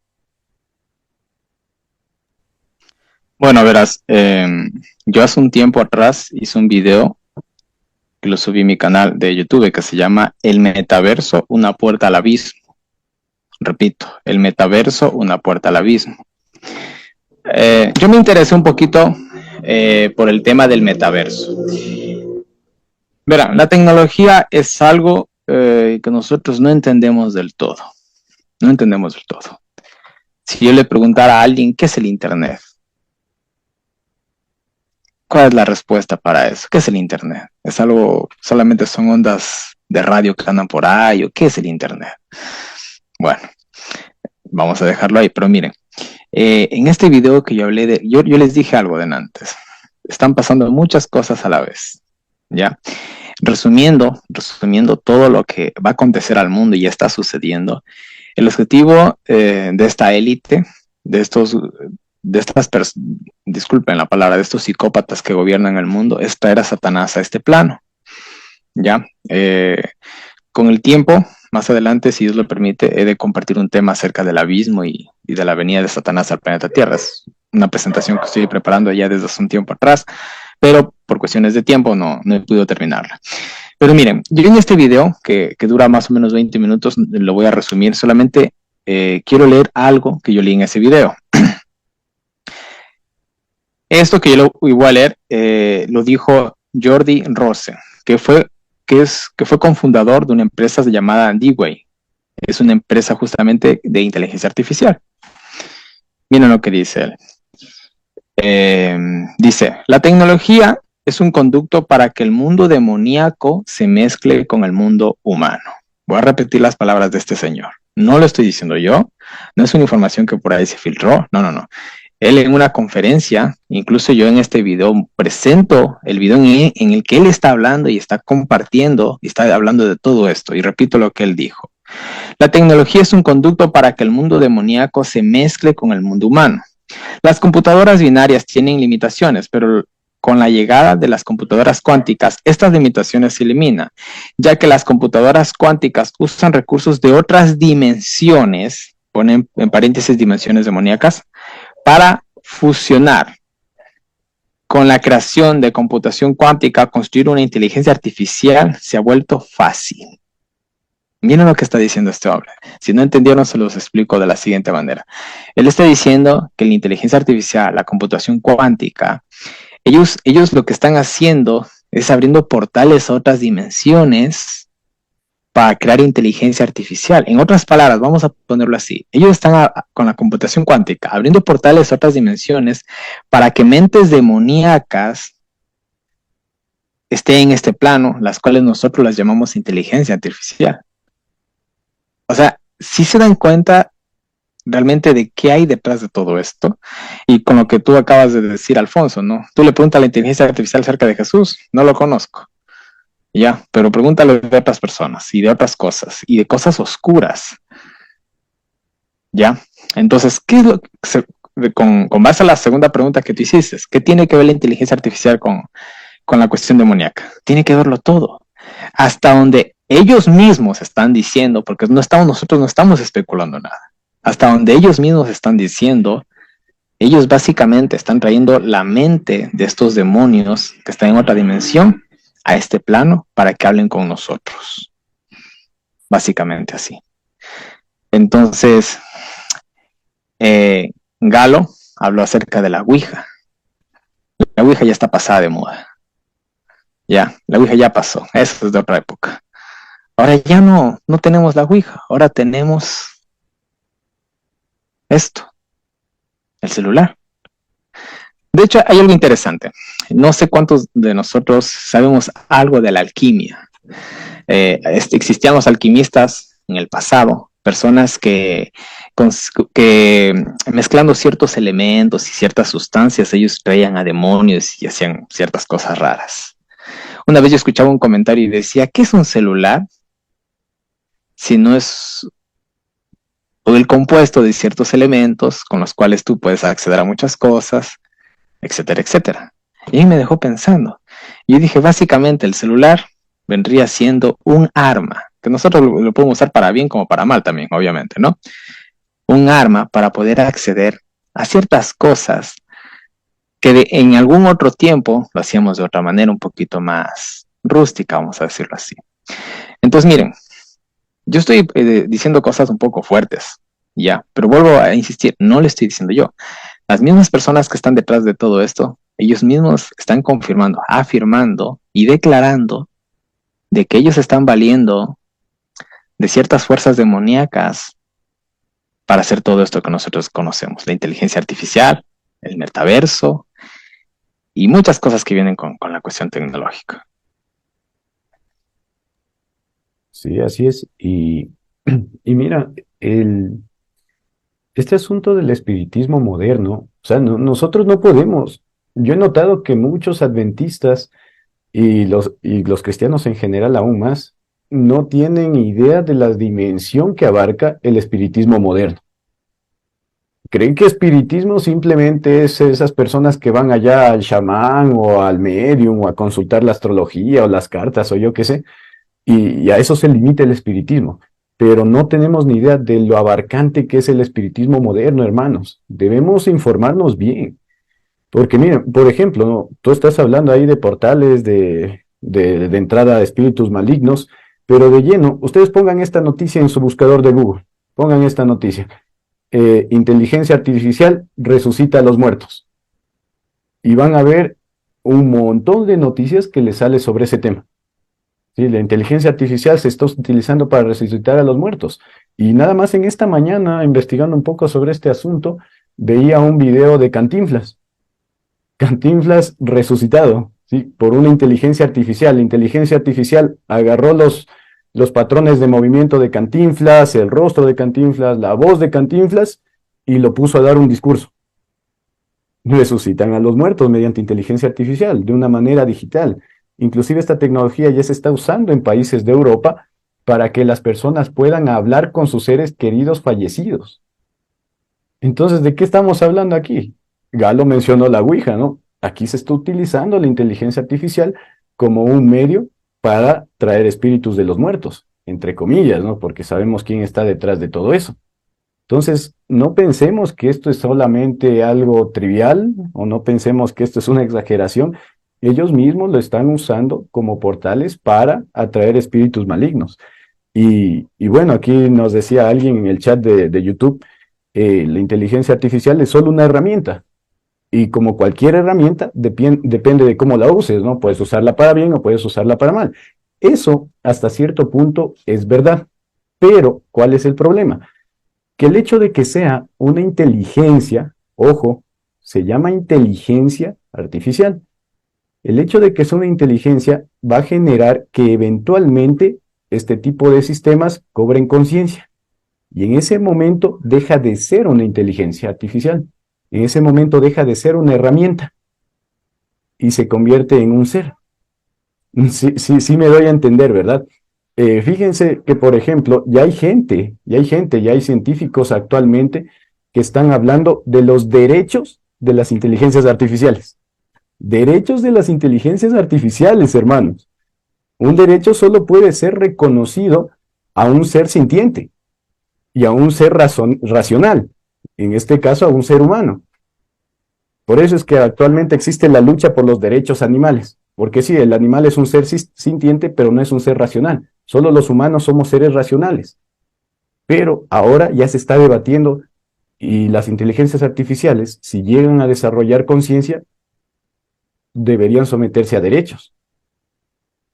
Bueno, verás, yo hace un tiempo atrás hice un video que lo subí a mi canal de YouTube que se llama El Metaverso, una puerta al abismo. Repito, el metaverso, una puerta al abismo. Yo me interesé un poquito por el tema del metaverso. Verán, la tecnología es algo que nosotros no entendemos del todo. No entendemos del todo. Si yo le preguntara a alguien, ¿qué es el Internet? ¿Cuál es la respuesta para eso? ¿Qué es el Internet? ¿Es algo, solamente son ondas de radio que andan por ahí? ¿O qué es el Internet? Bueno, vamos a dejarlo ahí, pero miren, en este video que yo hablé de, yo les dije algo de antes. Están pasando muchas cosas a la vez, ¿ya? Resumiendo todo lo que va a acontecer al mundo y ya está sucediendo, el objetivo de esta élite, disculpen la palabra, de estos psicópatas que gobiernan el mundo, es traer a Satanás a este plano, ¿ya? Con el tiempo, más adelante, si Dios lo permite, he de compartir un tema acerca del abismo y de la venida de Satanás al planeta Tierra. Es una presentación que estoy preparando ya desde hace un tiempo atrás, pero por cuestiones de tiempo no he podido terminarla. Pero miren, yo en este video, que dura más o menos 20 minutos, lo voy a resumir. Solamente quiero leer algo que yo leí en ese video. Esto que yo lo voy a leer lo dijo Jordi Rosen, que fue cofundador de una empresa llamada Dewey. Es una empresa justamente de inteligencia artificial. Miren lo que dice él. Dice, la tecnología es un conducto para que el mundo demoníaco se mezcle con el mundo humano. Voy a repetir las palabras de este señor. No lo estoy diciendo yo, no es una información que por ahí se filtró, no. Él en una conferencia, incluso yo en este video presento el video en el que él está hablando y está compartiendo y está hablando de todo esto. Y repito lo que él dijo. La tecnología es un conducto para que el mundo demoníaco se mezcle con el mundo humano. Las computadoras binarias tienen limitaciones, pero con la llegada de las computadoras cuánticas, estas limitaciones se eliminan, ya que las computadoras cuánticas usan recursos de otras dimensiones, ponen en paréntesis dimensiones demoníacas, para fusionar. Con la creación de computación cuántica, construir una inteligencia artificial se ha vuelto fácil. Miren lo que está diciendo este hombre. Si no entendieron, se los explico de la siguiente manera. Él está diciendo que la inteligencia artificial, la computación cuántica, ellos lo que están haciendo es abriendo portales a otras dimensiones para crear inteligencia artificial. En otras palabras, vamos a ponerlo así. Ellos están con la computación cuántica, abriendo portales a otras dimensiones para que mentes demoníacas estén en este plano, las cuales nosotros las llamamos inteligencia artificial. O sea, si se dan cuenta realmente de qué hay detrás de todo esto, y con lo que tú acabas de decir, Alfonso, ¿no? Tú le preguntas a la inteligencia artificial acerca de Jesús, no lo conozco. Ya, pero pregúntale de otras personas y de otras cosas y de cosas oscuras. ¿Ya? Entonces, ¿qué es lo que con base a la segunda pregunta que tú hiciste? ¿Qué tiene que ver la inteligencia artificial con la cuestión demoníaca? Tiene que verlo todo. Hasta donde ellos mismos están diciendo, porque nosotros no estamos especulando nada, hasta donde ellos mismos están diciendo, ellos básicamente están trayendo la mente de estos demonios que están en otra dimensión a este plano para que hablen con nosotros. Básicamente así. Entonces, Galo habló acerca de la Ouija. La Ouija ya está pasada de moda. Ya, la Ouija ya pasó. Eso es de otra época. Ahora ya no tenemos la Ouija. Ahora tenemos esto, el celular. De hecho, hay algo interesante. No sé cuántos de nosotros sabemos algo de la alquimia. Existían los alquimistas en el pasado, personas que mezclando ciertos elementos y ciertas sustancias, ellos traían a demonios y hacían ciertas cosas raras. Una vez yo escuchaba un comentario y decía, ¿qué es un celular? Si no es el compuesto de ciertos elementos con los cuales tú puedes acceder a muchas cosas, etcétera, etcétera. Y ahí me dejó pensando. Y yo dije, básicamente el celular vendría siendo un arma, que nosotros lo podemos usar para bien como para mal también, obviamente, ¿no? Un arma para poder acceder a ciertas cosas que en algún otro tiempo lo hacíamos de otra manera, un poquito más rústica, vamos a decirlo así. Entonces, miren, yo estoy diciendo cosas un poco fuertes, ya, pero vuelvo a insistir, no le estoy diciendo yo. Las mismas personas que están detrás de todo esto, ellos mismos están confirmando, afirmando y declarando de que ellos están valiendo de ciertas fuerzas demoníacas para hacer todo esto que nosotros conocemos, la inteligencia artificial, el metaverso y muchas cosas que vienen con la cuestión tecnológica. Sí, así es. Y mira, este asunto del espiritismo moderno, o sea, nosotros no podemos. Yo he notado que muchos adventistas y los cristianos en general aún más, no tienen idea de la dimensión que abarca el espiritismo moderno. Creen que espiritismo simplemente es esas personas que van allá al chamán o al medium o a consultar la astrología o las cartas o yo qué sé, y a eso se limita el espiritismo. Pero no tenemos ni idea de lo abarcante que es el espiritismo moderno, hermanos. Debemos informarnos bien. Porque miren, por ejemplo, ¿no? Tú estás hablando ahí de portales de entrada a espíritus malignos, pero de lleno, ustedes pongan esta noticia en su buscador de Google. Pongan esta noticia. Inteligencia artificial resucita a los muertos. Y van a ver un montón de noticias que les sale sobre ese tema. ¿Sí? La inteligencia artificial se está utilizando para resucitar a los muertos. Y nada más en esta mañana, investigando un poco sobre este asunto, veía un video de Cantinflas. Cantinflas resucitado, ¿sí? Por una inteligencia artificial. La inteligencia artificial agarró los patrones de movimiento de Cantinflas, el rostro de Cantinflas, la voz de Cantinflas, y lo puso a dar un discurso. Resucitan a los muertos mediante inteligencia artificial, de una manera digital. Inclusive esta tecnología ya se está usando en países de Europa para que las personas puedan hablar con sus seres queridos fallecidos. Entonces, ¿de qué estamos hablando aquí? Galo mencionó la Ouija, ¿no? Aquí se está utilizando la inteligencia artificial como un medio para traer espíritus de los muertos, entre comillas, ¿no? Porque sabemos quién está detrás de todo eso. Entonces, no pensemos que esto es solamente algo trivial, o no pensemos que esto es una exageración. Ellos mismos lo están usando como portales para atraer espíritus malignos. Y bueno, aquí nos decía alguien en el chat de YouTube, la inteligencia artificial es solo una herramienta. Y como cualquier herramienta, depende de cómo la uses, ¿no? Puedes usarla para bien o puedes usarla para mal. Eso, hasta cierto punto, es verdad. Pero, ¿cuál es el problema? Que el hecho de que sea una inteligencia, ojo, se llama inteligencia artificial. El hecho de que sea una inteligencia va a generar que eventualmente este tipo de sistemas cobren conciencia. Y en ese momento deja de ser una inteligencia artificial. En ese momento deja de ser una herramienta y se convierte en un ser. Sí me doy a entender, ¿verdad? Fíjense que, por ejemplo, ya hay científicos actualmente que están hablando de los derechos de las inteligencias artificiales. Derechos de las inteligencias artificiales, hermanos. Un derecho solo puede ser reconocido a un ser sintiente y a un ser racional, en este caso a un ser humano. Por eso es que actualmente existe la lucha por los derechos animales, porque sí, el animal es un ser sintiente, pero no es un ser racional. Solo los humanos somos seres racionales. Pero ahora ya se está debatiendo y las inteligencias artificiales, si llegan a desarrollar conciencia, deberían someterse a derechos.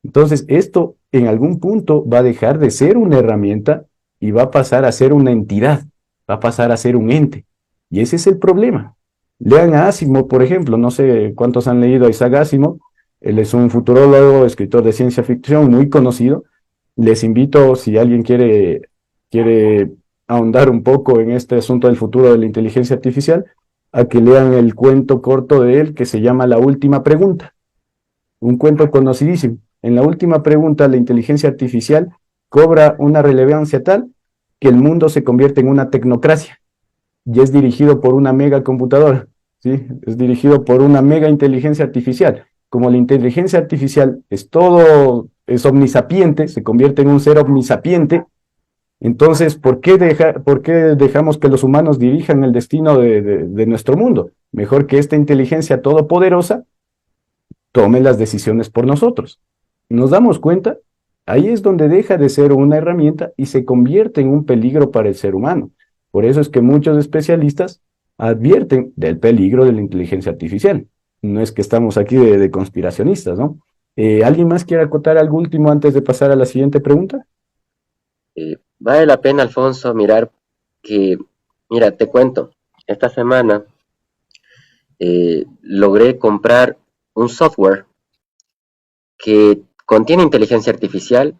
Entonces, esto en algún punto va a dejar de ser una herramienta y va a pasar a ser una entidad, va a pasar a ser un ente. Y ese es el problema. Lean a Asimov, por ejemplo, no sé cuántos han leído a Isaac Asimov, él es un futurólogo, escritor de ciencia ficción muy conocido. Les invito, si alguien quiere ahondar un poco en este asunto del futuro de la inteligencia artificial, a que lean el cuento corto de él que se llama La Última Pregunta. Un cuento conocidísimo. En la última pregunta, la inteligencia artificial cobra una relevancia tal que el mundo se convierte en una tecnocracia y es dirigido por una mega computadora, ¿sí? Es dirigido por una mega inteligencia artificial. Como la inteligencia artificial es omnisapiente, se convierte en un ser omnisapiente, entonces, ¿por qué dejamos que los humanos dirijan el destino de nuestro mundo? Mejor que esta inteligencia todopoderosa tome las decisiones por nosotros. ¿Nos damos cuenta? Ahí es donde deja de ser una herramienta y se convierte en un peligro para el ser humano. Por eso es que muchos especialistas advierten del peligro de la inteligencia artificial. No es que estamos aquí de conspiracionistas, ¿no? ¿Alguien más quiere acotar algo último antes de pasar a la siguiente pregunta? Vale la pena, Alfonso, mirar que, mira, te cuento, esta semana logré comprar un software que contiene inteligencia artificial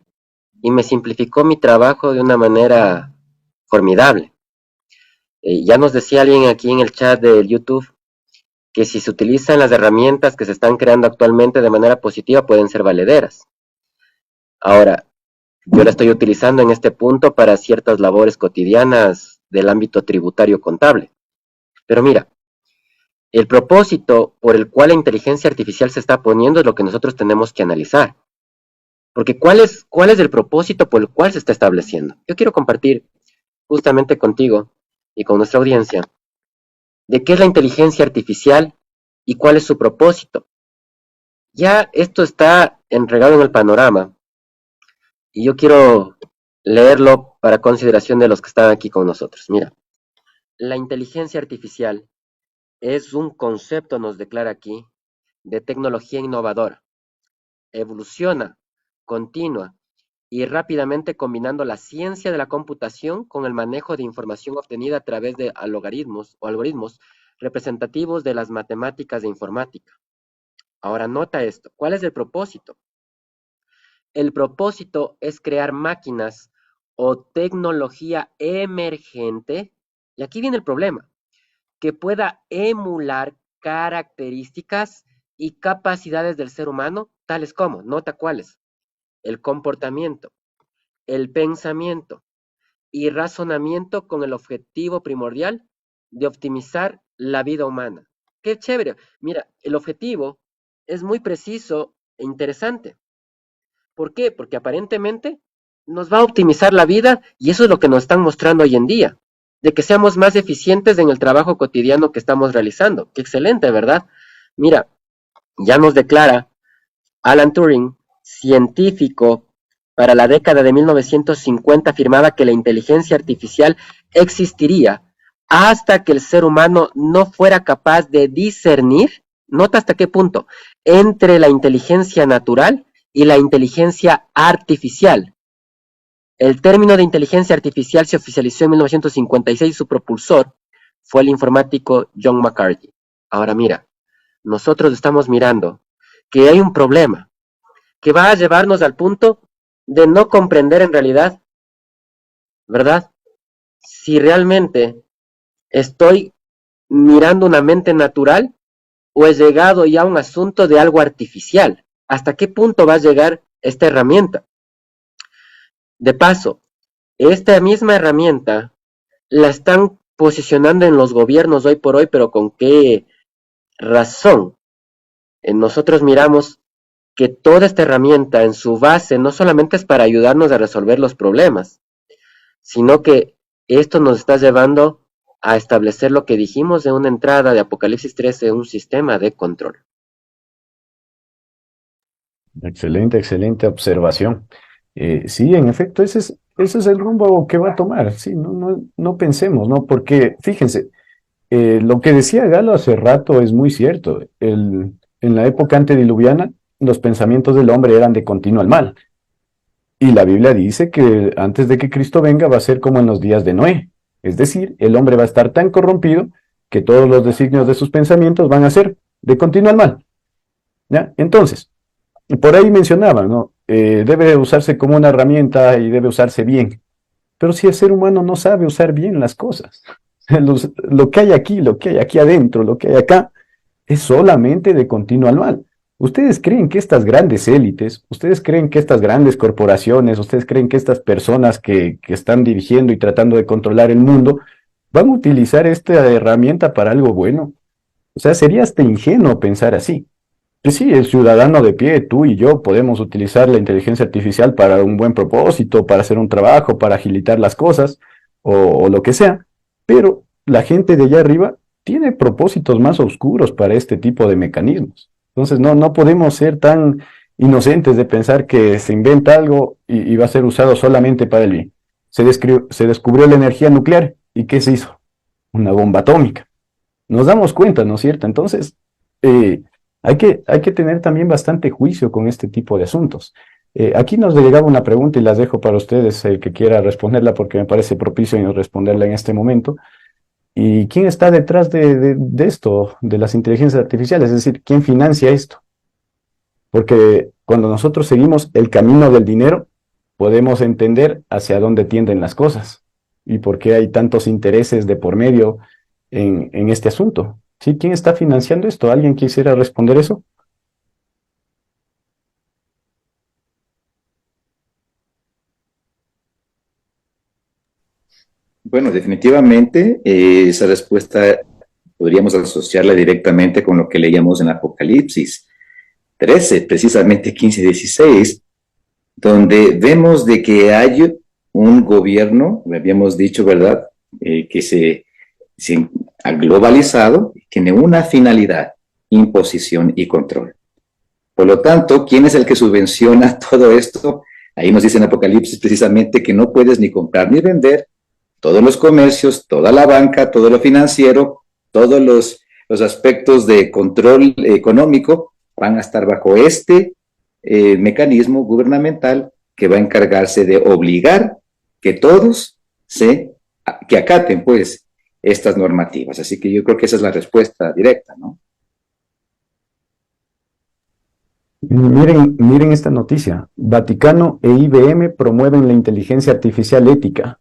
y me simplificó mi trabajo de una manera formidable. Ya nos decía alguien aquí en el chat de YouTube que si se utilizan las herramientas que se están creando actualmente de manera positiva pueden ser valederas. Ahora, yo la estoy utilizando en este punto para ciertas labores cotidianas del ámbito tributario contable. Pero mira, el propósito por el cual la inteligencia artificial se está poniendo es lo que nosotros tenemos que analizar. Porque ¿cuál es el propósito por el cual se está estableciendo? Yo quiero compartir justamente contigo y con nuestra audiencia de qué es la inteligencia artificial y cuál es su propósito. Ya esto está entregado en el panorama y yo quiero leerlo para consideración de los que están aquí con nosotros. Mira, la inteligencia artificial es un concepto, nos declara aquí, de tecnología innovadora. Evoluciona, continua y rápidamente combinando la ciencia de la computación con el manejo de información obtenida a través de algoritmos representativos de las matemáticas de informática. Ahora nota esto, ¿cuál es el propósito? El propósito es crear máquinas o tecnología emergente, y aquí viene el problema, que pueda emular características y capacidades del ser humano, tales como, nota cuáles, el comportamiento, el pensamiento y razonamiento con el objetivo primordial de optimizar la vida humana. ¡Qué chévere! Mira, el objetivo es muy preciso e interesante. ¿Por qué? Porque aparentemente nos va a optimizar la vida y eso es lo que nos están mostrando hoy en día, de que seamos más eficientes en el trabajo cotidiano que estamos realizando. ¡Qué excelente!, ¿verdad? Mira, ya nos declara Alan Turing, científico, para la década de 1950 afirmaba que la inteligencia artificial existiría hasta que el ser humano no fuera capaz de discernir, nota hasta qué punto, entre la inteligencia natural y la inteligencia artificial. El término de inteligencia artificial se oficializó en 1956 y su propulsor fue el informático John McCarthy. Ahora mira, nosotros estamos mirando que hay un problema que va a llevarnos al punto de no comprender en realidad, ¿verdad? Si realmente estoy mirando una mente natural o he llegado ya a un asunto de algo artificial. ¿Hasta qué punto va a llegar esta herramienta? De paso, esta misma herramienta la están posicionando en los gobiernos hoy por hoy, pero ¿con qué razón? Nosotros miramos que toda esta herramienta en su base no solamente es para ayudarnos a resolver los problemas, sino que esto nos está llevando a establecer lo que dijimos en una entrada de Apocalipsis 13, un sistema de control. Excelente, excelente observación. Sí, en efecto, ese es el rumbo que va a tomar. Sí, no pensemos, ¿no? Porque, fíjense, lo que decía Galo hace rato es muy cierto. En la época antediluviana, los pensamientos del hombre eran de continuo al mal. Y la Biblia dice que antes de que Cristo venga va a ser como en los días de Noé. Es decir, el hombre va a estar tan corrompido que todos los designios de sus pensamientos van a ser de continuo al mal. ¿Ya? Entonces, por ahí mencionaba, ¿no? Debe usarse como una herramienta y debe usarse bien. Pero si el ser humano no sabe usar bien las cosas, lo que hay aquí, lo que hay aquí adentro, lo que hay acá, es solamente de continuo al mal. ¿Ustedes creen que estas grandes élites, ustedes creen que estas grandes corporaciones, ustedes creen que estas personas que están dirigiendo y tratando de controlar el mundo, van a utilizar esta herramienta para algo bueno? O sea, sería hasta ingenuo pensar así. Que sí, el ciudadano de pie, tú y yo, podemos utilizar la inteligencia artificial para un buen propósito, para hacer un trabajo, para agilitar las cosas, o lo que sea, pero la gente de allá arriba tiene propósitos más oscuros para este tipo de mecanismos. Entonces, no podemos ser tan inocentes de pensar que se inventa algo y va a ser usado solamente para el bien. Se descubrió la energía nuclear, ¿y qué se hizo? Una bomba atómica. Nos damos cuenta, ¿no es cierto? Entonces, hay que tener también bastante juicio con este tipo de asuntos. Aquí nos llegaba una pregunta y las dejo para ustedes, el que quiera responderla, porque me parece propicio responderla en este momento. ¿Y quién está detrás de esto, de las inteligencias artificiales? Es decir, ¿quién financia esto? Porque cuando nosotros seguimos el camino del dinero, podemos entender hacia dónde tienden las cosas y por qué hay tantos intereses de por medio en este asunto. ¿Sí? ¿Quién está financiando esto? ¿Alguien quisiera responder eso? Bueno, definitivamente esa respuesta podríamos asociarla directamente con lo que leíamos en Apocalipsis 13, precisamente 15 y 16, donde vemos de que hay un gobierno, habíamos dicho, ¿verdad?, que se ha globalizado, tiene una finalidad: imposición y control. Por lo tanto, ¿quién es el que subvenciona todo esto? Ahí nos dice en Apocalipsis precisamente que no puedes ni comprar ni vender. Todos los comercios, toda la banca, todo lo financiero, todos los aspectos de control económico van a estar bajo este mecanismo gubernamental que va a encargarse de obligar que todos que acaten, pues, estas normativas. Así que yo creo que esa es la respuesta directa, ¿no? Miren esta noticia. Vaticano e IBM promueven la inteligencia artificial ética.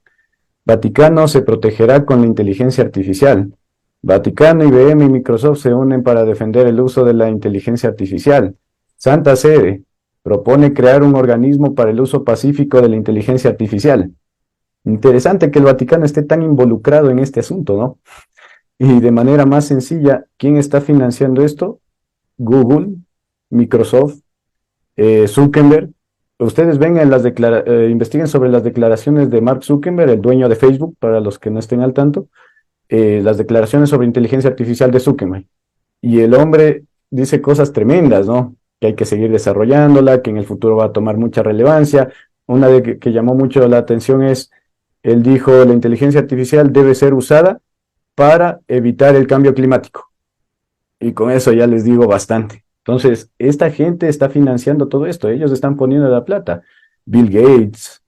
Vaticano se protegerá con la inteligencia artificial. Vaticano, IBM y Microsoft se unen para defender el uso de la inteligencia artificial. Santa Sede propone crear un organismo para el uso pacífico de la inteligencia artificial. Interesante que el Vaticano esté tan involucrado en este asunto, ¿no? Y de manera más sencilla, ¿quién está financiando esto? Google, Microsoft, Zuckerberg. Ustedes ven investiguen sobre las declaraciones de Mark Zuckerberg, el dueño de Facebook, para los que no estén al tanto, las declaraciones sobre inteligencia artificial de Zuckerberg. Y el hombre dice cosas tremendas, ¿no? Que hay que seguir desarrollándola, que en el futuro va a tomar mucha relevancia. Una que llamó mucho la atención es, él dijo, la inteligencia artificial debe ser usada para evitar el cambio climático. Y con eso ya les digo bastante. Entonces, esta gente está financiando todo esto, ellos están poniendo la plata. Bill Gates,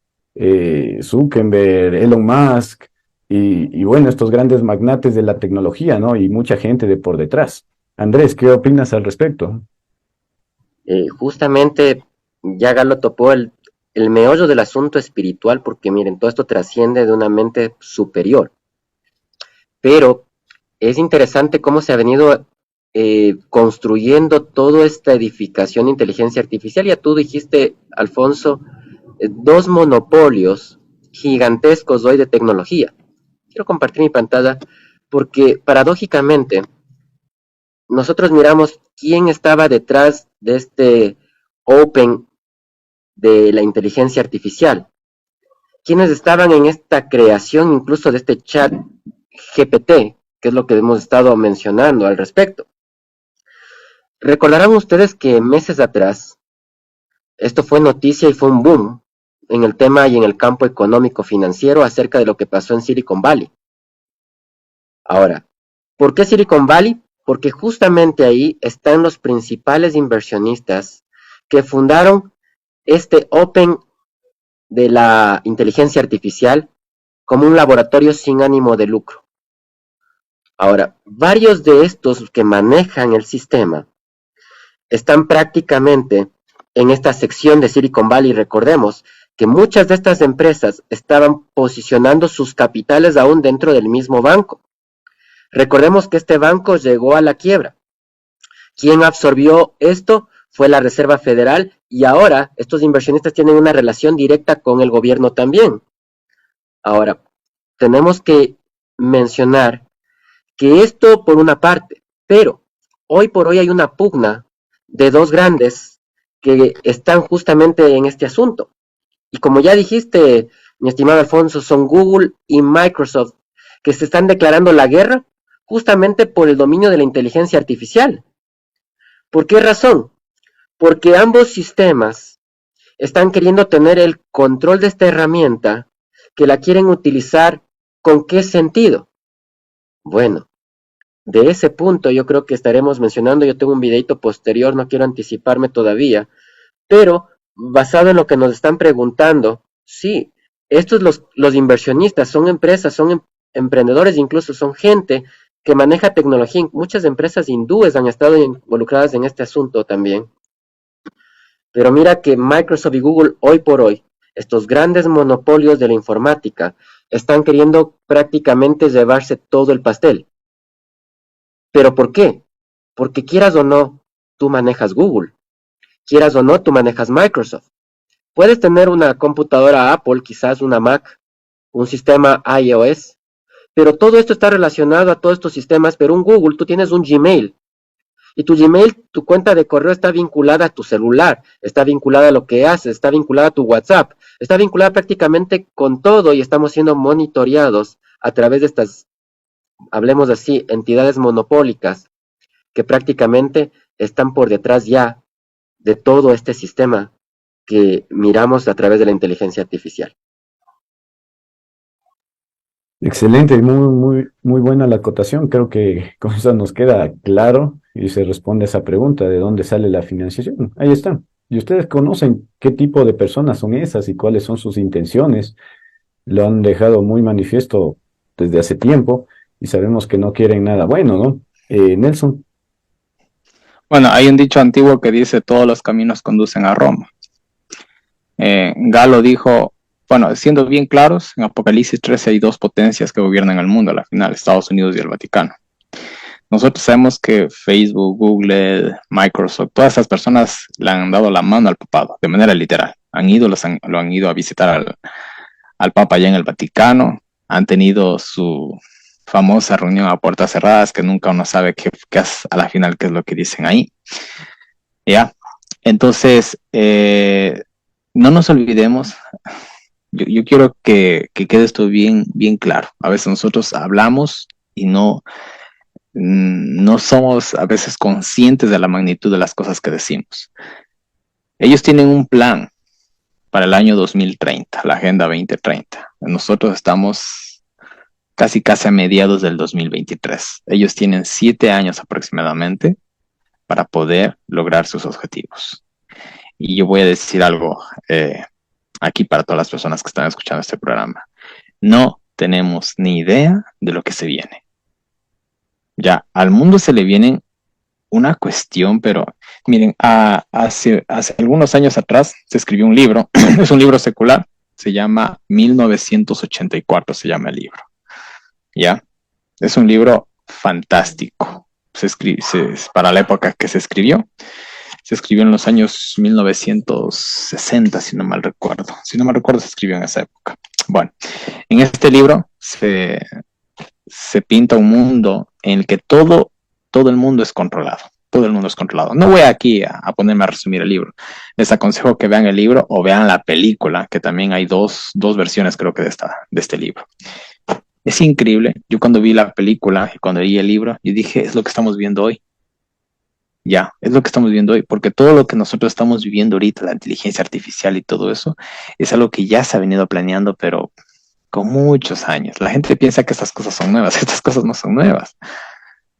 Zuckerberg, Elon Musk, y bueno, estos grandes magnates de la tecnología, ¿no? Y mucha gente de por detrás. Andrés, ¿qué opinas al respecto? Justamente, ya Galo topó el meollo del asunto espiritual, porque miren, todo esto trasciende de una mente superior. Pero es interesante cómo se ha venido construyendo toda esta edificación de inteligencia artificial. Ya tú dijiste, Alfonso, dos monopolios gigantescos hoy de tecnología. Quiero compartir mi pantalla porque paradójicamente nosotros miramos quién estaba detrás de este Open de la inteligencia artificial, quiénes estaban en esta creación incluso de este chat GPT, que es lo que hemos estado mencionando al respecto. Recordarán ustedes que meses atrás esto fue noticia y fue un boom en el tema y en el campo económico financiero acerca de lo que pasó en Silicon Valley. Ahora, ¿por qué Silicon Valley? Porque justamente ahí están los principales inversionistas que fundaron este Open de la inteligencia artificial como un laboratorio sin ánimo de lucro. Ahora, varios de estos que manejan el sistema están prácticamente en esta sección de Silicon Valley. Recordemos que muchas de estas empresas estaban posicionando sus capitales aún dentro del mismo banco. Recordemos que este banco llegó a la quiebra. ¿Quién absorbió esto? Fue la Reserva Federal, y ahora estos inversionistas tienen una relación directa con el gobierno también. Ahora, tenemos que mencionar que esto por una parte, pero hoy por hoy hay una pugna de dos grandes que están justamente en este asunto. Y como ya dijiste, mi estimado Alfonso, son Google y Microsoft, que se están declarando la guerra justamente por el dominio de la inteligencia artificial. ¿Por qué razón? Porque ambos sistemas están queriendo tener el control de esta herramienta, que la quieren utilizar. ¿Con qué sentido? Bueno, de ese punto yo creo que estaremos mencionando. Yo tengo un videito posterior, no quiero anticiparme todavía, pero basado en lo que nos están preguntando, sí, estos los inversionistas son empresas, son emprendedores, incluso son gente que maneja tecnología. Muchas empresas hindúes han estado involucradas en este asunto también. Pero mira que Microsoft y Google hoy por hoy, estos grandes monopolios de la informática, están queriendo prácticamente llevarse todo el pastel. ¿Pero por qué? Porque quieras o no, tú manejas Google. Quieras o no, tú manejas Microsoft. Puedes tener una computadora Apple, quizás una Mac, un sistema iOS, pero todo esto está relacionado a todos estos sistemas. Pero un Google, tú tienes un Gmail, y tu Gmail, tu cuenta de correo está vinculada a tu celular, está vinculada a lo que haces, está vinculada a tu WhatsApp, está vinculada prácticamente con todo, y estamos siendo monitoreados a través de estas, hablemos así, entidades monopólicas que prácticamente están por detrás ya de todo este sistema que miramos a través de la inteligencia artificial. Excelente, muy buena la acotación. Creo que con eso nos queda claro y se responde a esa pregunta de dónde sale la financiación. Ahí está. Y ustedes conocen qué tipo de personas son esas y cuáles son sus intenciones. Lo han dejado muy manifiesto desde hace tiempo y sabemos que no quieren nada bueno, ¿no? Nelson. Bueno, hay un dicho antiguo que dice: todos los caminos conducen a Roma. Galo dijo, bueno, siendo bien claros, en Apocalipsis 13 hay dos potencias que gobiernan el mundo a la final: Estados Unidos y el Vaticano. Nosotros sabemos que Facebook, Google, Microsoft, todas esas personas le han dado la mano al papado, de manera literal. Lo han ido a visitar al Papa allá en el Vaticano, han tenido su famosa reunión a puertas cerradas, que nunca uno sabe qué es, a la final, qué es lo que dicen ahí. ¿Ya? Entonces, no nos olvidemos. Yo quiero que quede esto bien claro. A veces nosotros hablamos y no somos a veces conscientes de la magnitud de las cosas que decimos. Ellos tienen un plan para el año 2030, la Agenda 2030. Nosotros estamos casi a mediados del 2023. Ellos tienen 7 años aproximadamente para poder lograr sus objetivos. Y yo voy a decir algo aquí para todas las personas que están escuchando este programa. No tenemos ni idea de lo que se viene. Ya, al mundo se le viene una cuestión, pero miren, hace algunos años atrás se escribió un libro, es un libro secular, se llama 1984, se llama el libro. ¿Ya? Es un libro fantástico. Para la época que se escribió. Se escribió en los años 1960, si no mal recuerdo. Si no mal recuerdo, se escribió en esa época. Bueno, en este libro se pinta un mundo en el que todo el mundo es controlado. Todo el mundo es controlado. No voy aquí a ponerme a resumir el libro. Les aconsejo que vean el libro o vean la película, que también hay dos versiones, creo que de este libro. Es increíble. Yo cuando vi la película y cuando leí el libro, yo dije, es lo que estamos viendo hoy. Ya, es lo que estamos viendo hoy, porque todo lo que nosotros estamos viviendo ahorita, la inteligencia artificial y todo eso, es algo que ya se ha venido planeando, pero con muchos años. La gente piensa que estas cosas son nuevas, estas cosas no son nuevas.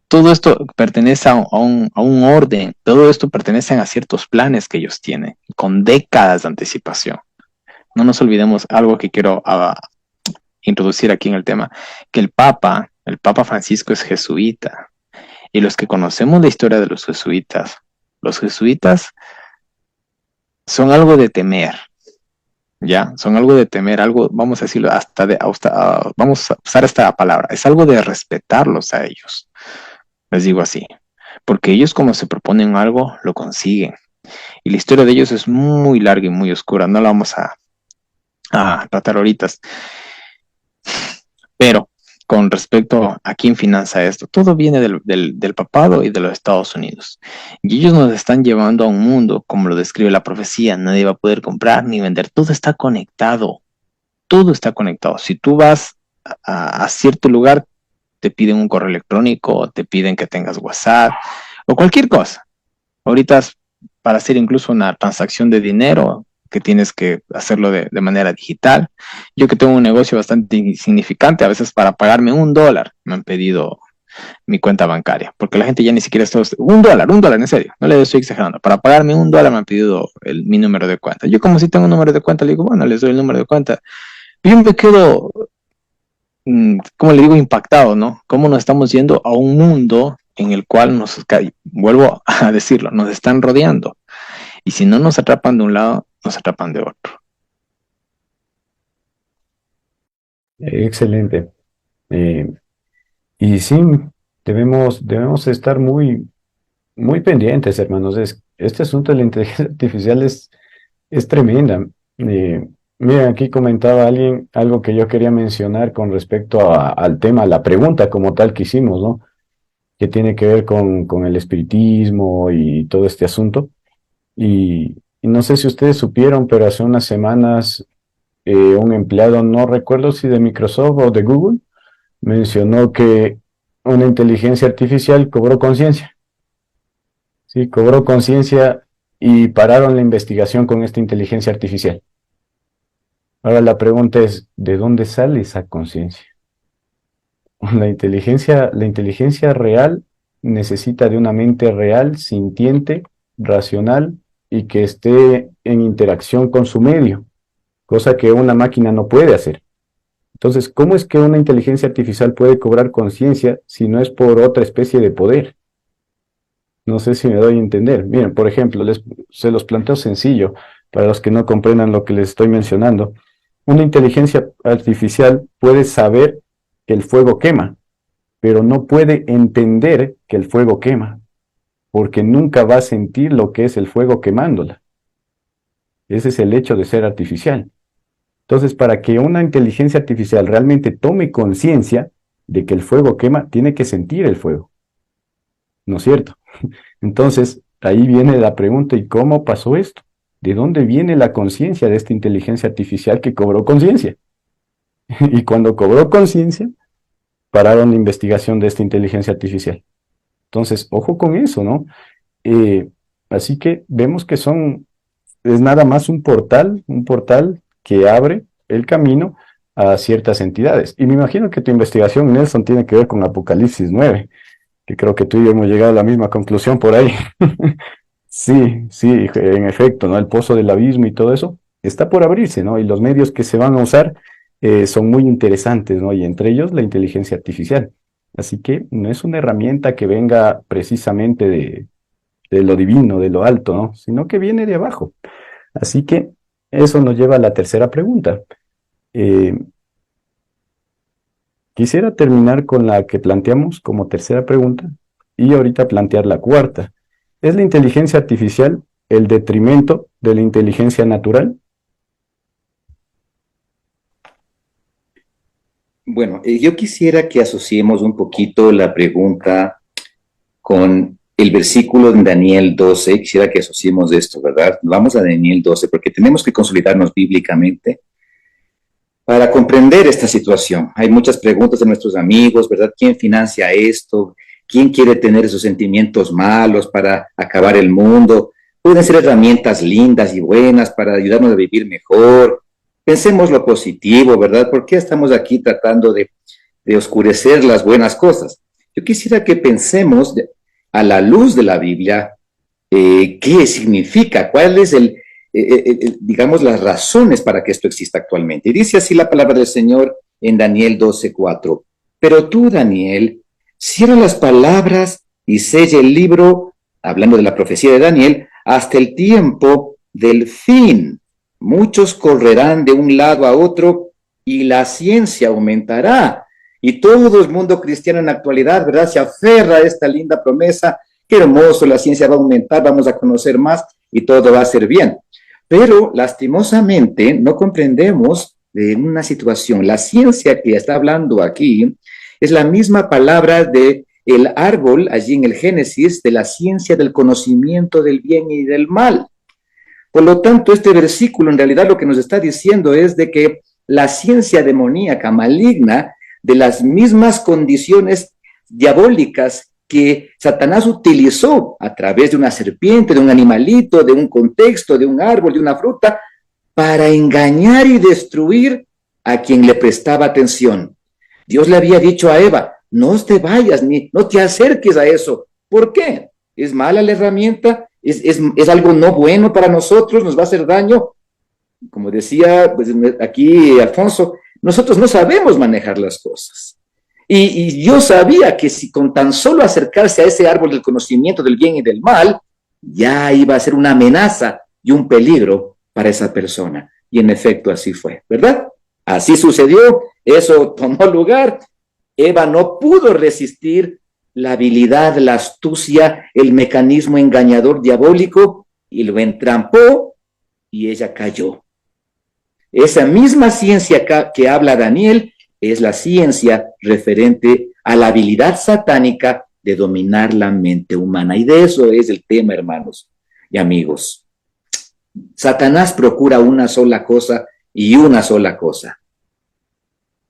Todo esto pertenece a un orden, todo esto pertenece a ciertos planes que ellos tienen, con décadas de anticipación. No nos olvidemos algo que quiero introducir aquí en el tema, que el Papa Francisco es jesuita, y los que conocemos la historia de los jesuitas son algo de temer, ¿ya? Son algo de temer, algo, vamos a decirlo, vamos a usar esta palabra, es algo de respetarlos a ellos. Les digo así, porque ellos como se proponen algo, lo consiguen. Y la historia de ellos es muy larga y muy oscura, no la vamos a tratar ahorita. Pero con respecto a quién financia esto, todo viene del papado y de los Estados Unidos. Y ellos nos están llevando a un mundo, como lo describe la profecía, nadie va a poder comprar ni vender, todo está conectado. Todo está conectado. Si tú vas a cierto lugar, te piden un correo electrónico, te piden que tengas WhatsApp o cualquier cosa. Ahorita para hacer incluso una transacción de dinero, que tienes que hacerlo de manera digital. Yo que tengo un negocio bastante insignificante, a veces para pagarme $1 me han pedido mi cuenta bancaria, porque la gente ya ni siquiera está, $1, en serio, no le estoy exagerando, para pagarme $1 me han pedido mi número de cuenta. Yo como si tengo un número de cuenta, le digo, bueno, les doy el número de cuenta. Yo me quedo, como le digo, impactado, ¿no? Cómo nos estamos yendo a un mundo en el cual vuelvo a decirlo, nos están rodeando. Y si no nos atrapan de un lado, nos atrapan de otro. Excelente. Y sí, debemos estar muy, muy pendientes, hermanos. Este asunto de la inteligencia artificial es tremenda. Miren, aquí comentaba alguien algo que yo quería mencionar con respecto al tema, la pregunta como tal que hicimos, ¿no? Que tiene que ver con el espiritismo y todo este asunto. Y no sé si ustedes supieron, pero hace unas semanas un empleado, no recuerdo si de Microsoft o de Google, mencionó que una inteligencia artificial cobró conciencia. Sí, cobró conciencia y pararon la investigación con esta inteligencia artificial. Ahora la pregunta es, ¿de dónde sale esa conciencia? La inteligencia real necesita de una mente real, sintiente, racional y que esté en interacción con su medio, cosa que una máquina no puede hacer. Entonces, ¿cómo es que una inteligencia artificial puede cobrar conciencia si no es por otra especie de poder? No sé si me doy a entender. Miren, por ejemplo, se los planteo sencillo para los que no comprendan lo que les estoy mencionando. Una inteligencia artificial puede saber que el fuego quema, pero no puede entender que el fuego quema, porque nunca va a sentir lo que es el fuego quemándola. Ese es el hecho de ser artificial. Entonces, para que una inteligencia artificial realmente tome conciencia de que el fuego quema, tiene que sentir el fuego. ¿No es cierto? Entonces, ahí viene la pregunta, ¿y cómo pasó esto? ¿De dónde viene la conciencia de esta inteligencia artificial que cobró conciencia? Y cuando cobró conciencia, pararon la investigación de esta inteligencia artificial. Entonces, ojo con eso, ¿no? Así que vemos que es nada más un portal que abre el camino a ciertas entidades. Y me imagino que tu investigación, Nelson, tiene que ver con Apocalipsis 9, que creo que tú y yo hemos llegado a la misma conclusión por ahí. Sí, en efecto, ¿no? El pozo del abismo y todo eso está por abrirse, ¿no? Y los medios que se van a usar son muy interesantes, ¿no? Y entre ellos la inteligencia artificial. Así que no es una herramienta que venga precisamente de lo divino, de lo alto, ¿no? Sino que viene de abajo. Así que eso nos lleva a la tercera pregunta. Quisiera terminar con la que planteamos como tercera pregunta y ahorita plantear la cuarta. ¿Es la inteligencia artificial el detrimento de la inteligencia natural? Bueno, yo quisiera que asociemos un poquito la pregunta con el versículo en Daniel 12. Quisiera que asociemos esto, ¿verdad? Vamos a Daniel 12 porque tenemos que consolidarnos bíblicamente para comprender esta situación. Hay muchas preguntas de nuestros amigos, ¿verdad? ¿Quién financia esto? ¿Quién quiere tener esos sentimientos malos para acabar el mundo? Pueden ser herramientas lindas y buenas para ayudarnos a vivir mejor. Pensemos lo positivo, ¿verdad? ¿Por qué estamos aquí tratando de oscurecer las buenas cosas? Yo quisiera que pensemos a la luz de la Biblia qué significa, cuál es digamos, las razones para que esto exista actualmente. Y dice así la palabra del Señor en Daniel 12:4. Pero tú, Daniel, cierra las palabras y sella el libro, hablando de la profecía de Daniel, hasta el tiempo del fin. Muchos correrán de un lado a otro y la ciencia aumentará. Y todo el mundo cristiano en la actualidad, ¿verdad?, se aferra a esta linda promesa. Qué hermoso, la ciencia va a aumentar, vamos a conocer más y todo va a ser bien. Pero lastimosamente no comprendemos de una situación. La ciencia que está hablando aquí es la misma palabra de el árbol allí en el Génesis, de la ciencia del conocimiento del bien y del mal. Por lo tanto, este versículo en realidad lo que nos está diciendo es de que la ciencia demoníaca, maligna, de las mismas condiciones diabólicas que Satanás utilizó a través de una serpiente, de un animalito, de un contexto, de un árbol, de una fruta, para engañar y destruir a quien le prestaba atención. Dios le había dicho a Eva, no te vayas, ni no te acerques a eso. ¿Por qué? ¿Es mala la herramienta? ¿Es algo no bueno para nosotros? ¿Nos va a hacer daño? Como decía pues, aquí Alfonso, nosotros no sabemos manejar las cosas. Y yo sabía que si con tan solo acercarse a ese árbol del conocimiento del bien y del mal, ya iba a ser una amenaza y un peligro para esa persona. Y en efecto así fue, ¿verdad? Así sucedió, eso tomó lugar. Eva no pudo resistir la habilidad, la astucia, el mecanismo engañador diabólico y lo entrampó y ella cayó. Esa misma ciencia que habla Daniel es la ciencia referente a la habilidad satánica de dominar la mente humana. Y de eso es el tema, hermanos y amigos. Satanás procura una sola cosa y una sola cosa: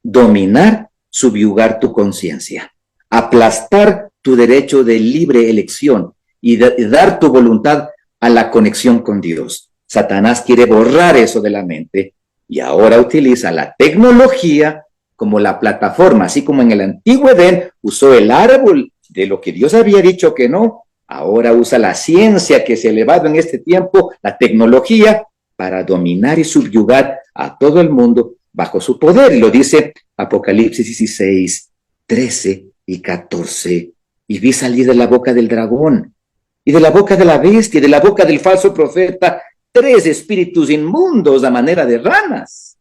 dominar, subyugar tu conciencia, aplastar tu derecho de libre elección y dar tu voluntad a la conexión con Dios. Satanás quiere borrar eso de la mente y ahora utiliza la tecnología como la plataforma, así como en el antiguo Edén usó el árbol de lo que Dios había dicho que no, ahora usa la ciencia que se ha elevado en este tiempo, la tecnología, para dominar y subyugar a todo el mundo bajo su poder. Y lo dice Apocalipsis 16, 13 y 14. Y vi salir de la boca del dragón, y de la boca de la bestia, y de la boca del falso profeta, 3 espíritus inmundos a manera de ranas.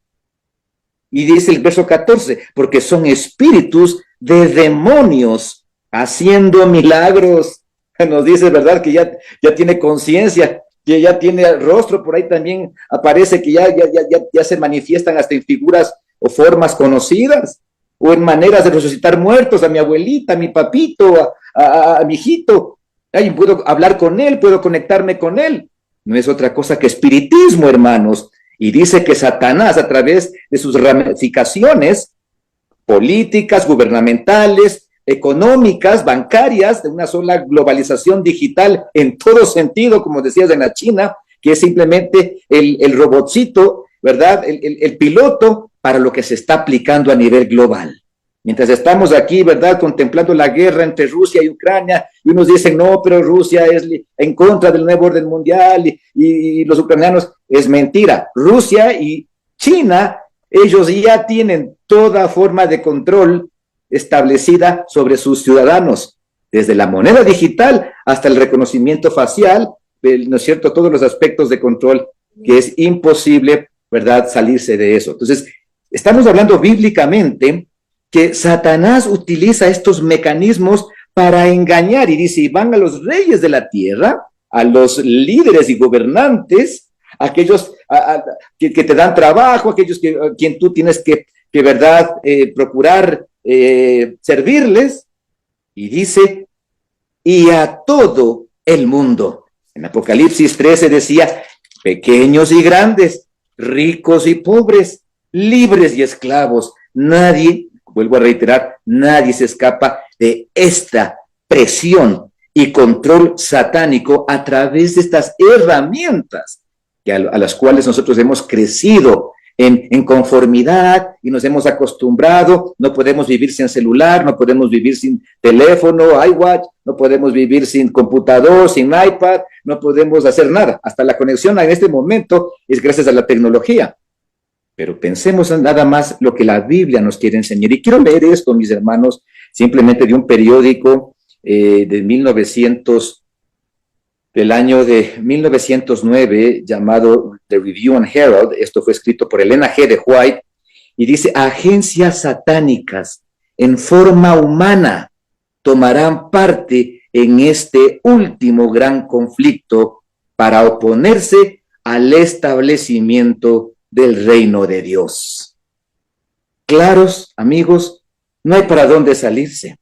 Y dice el verso 14, porque son espíritus de demonios haciendo milagros. Nos dice, ¿verdad?, que ya tiene conciencia, que ya tiene rostro. Por ahí también aparece que ya se manifiestan hasta en figuras o formas conocidas, o en maneras de resucitar muertos, a mi abuelita, a mi papito, a mi hijito. Ay, puedo hablar con él, puedo conectarme con él. No es otra cosa que espiritismo, hermanos. Y dice que Satanás, a través de sus ramificaciones políticas, gubernamentales, económicas, bancarias, de una sola globalización digital en todo sentido, como decías, en la China, que es simplemente el robotcito, ¿verdad?, el piloto para lo que se está aplicando a nivel global. Mientras estamos aquí, ¿verdad?, contemplando la guerra entre Rusia y Ucrania, y unos dicen, no, pero Rusia es en contra del nuevo orden mundial, y los ucranianos, es mentira. Rusia y China, ellos ya tienen toda forma de control establecida sobre sus ciudadanos, desde la moneda digital hasta el reconocimiento facial, ¿no es cierto?, todos los aspectos de control, que es imposible, ¿verdad?, salirse de eso. Entonces, estamos hablando bíblicamente que Satanás utiliza estos mecanismos para engañar. Y dice, y van a los reyes de la tierra, a los líderes y gobernantes, aquellos que te dan trabajo, aquellos a quien tú tienes que verdad, procurar servirles. Y dice, y a todo el mundo. En Apocalipsis 13 decía, pequeños y grandes, ricos y pobres, libres y esclavos. Nadie, vuelvo a reiterar, nadie se escapa de esta presión y control satánico a través de estas herramientas a las cuales nosotros hemos crecido en conformidad y nos hemos acostumbrado. No podemos vivir sin celular, no podemos vivir sin teléfono, iWatch, no podemos vivir sin computador, sin iPad, no podemos hacer nada. Hasta la conexión en este momento es gracias a la tecnología. Pero pensemos en nada más lo que la Biblia nos quiere enseñar. Y quiero leer esto, mis hermanos, simplemente de un periódico del año de 1909, llamado The Review and Herald. Esto fue escrito por Elena G. de White, y dice, agencias satánicas en forma humana tomarán parte en este último gran conflicto para oponerse al establecimiento del reino de Dios. Claros, amigos, no hay para dónde salirse.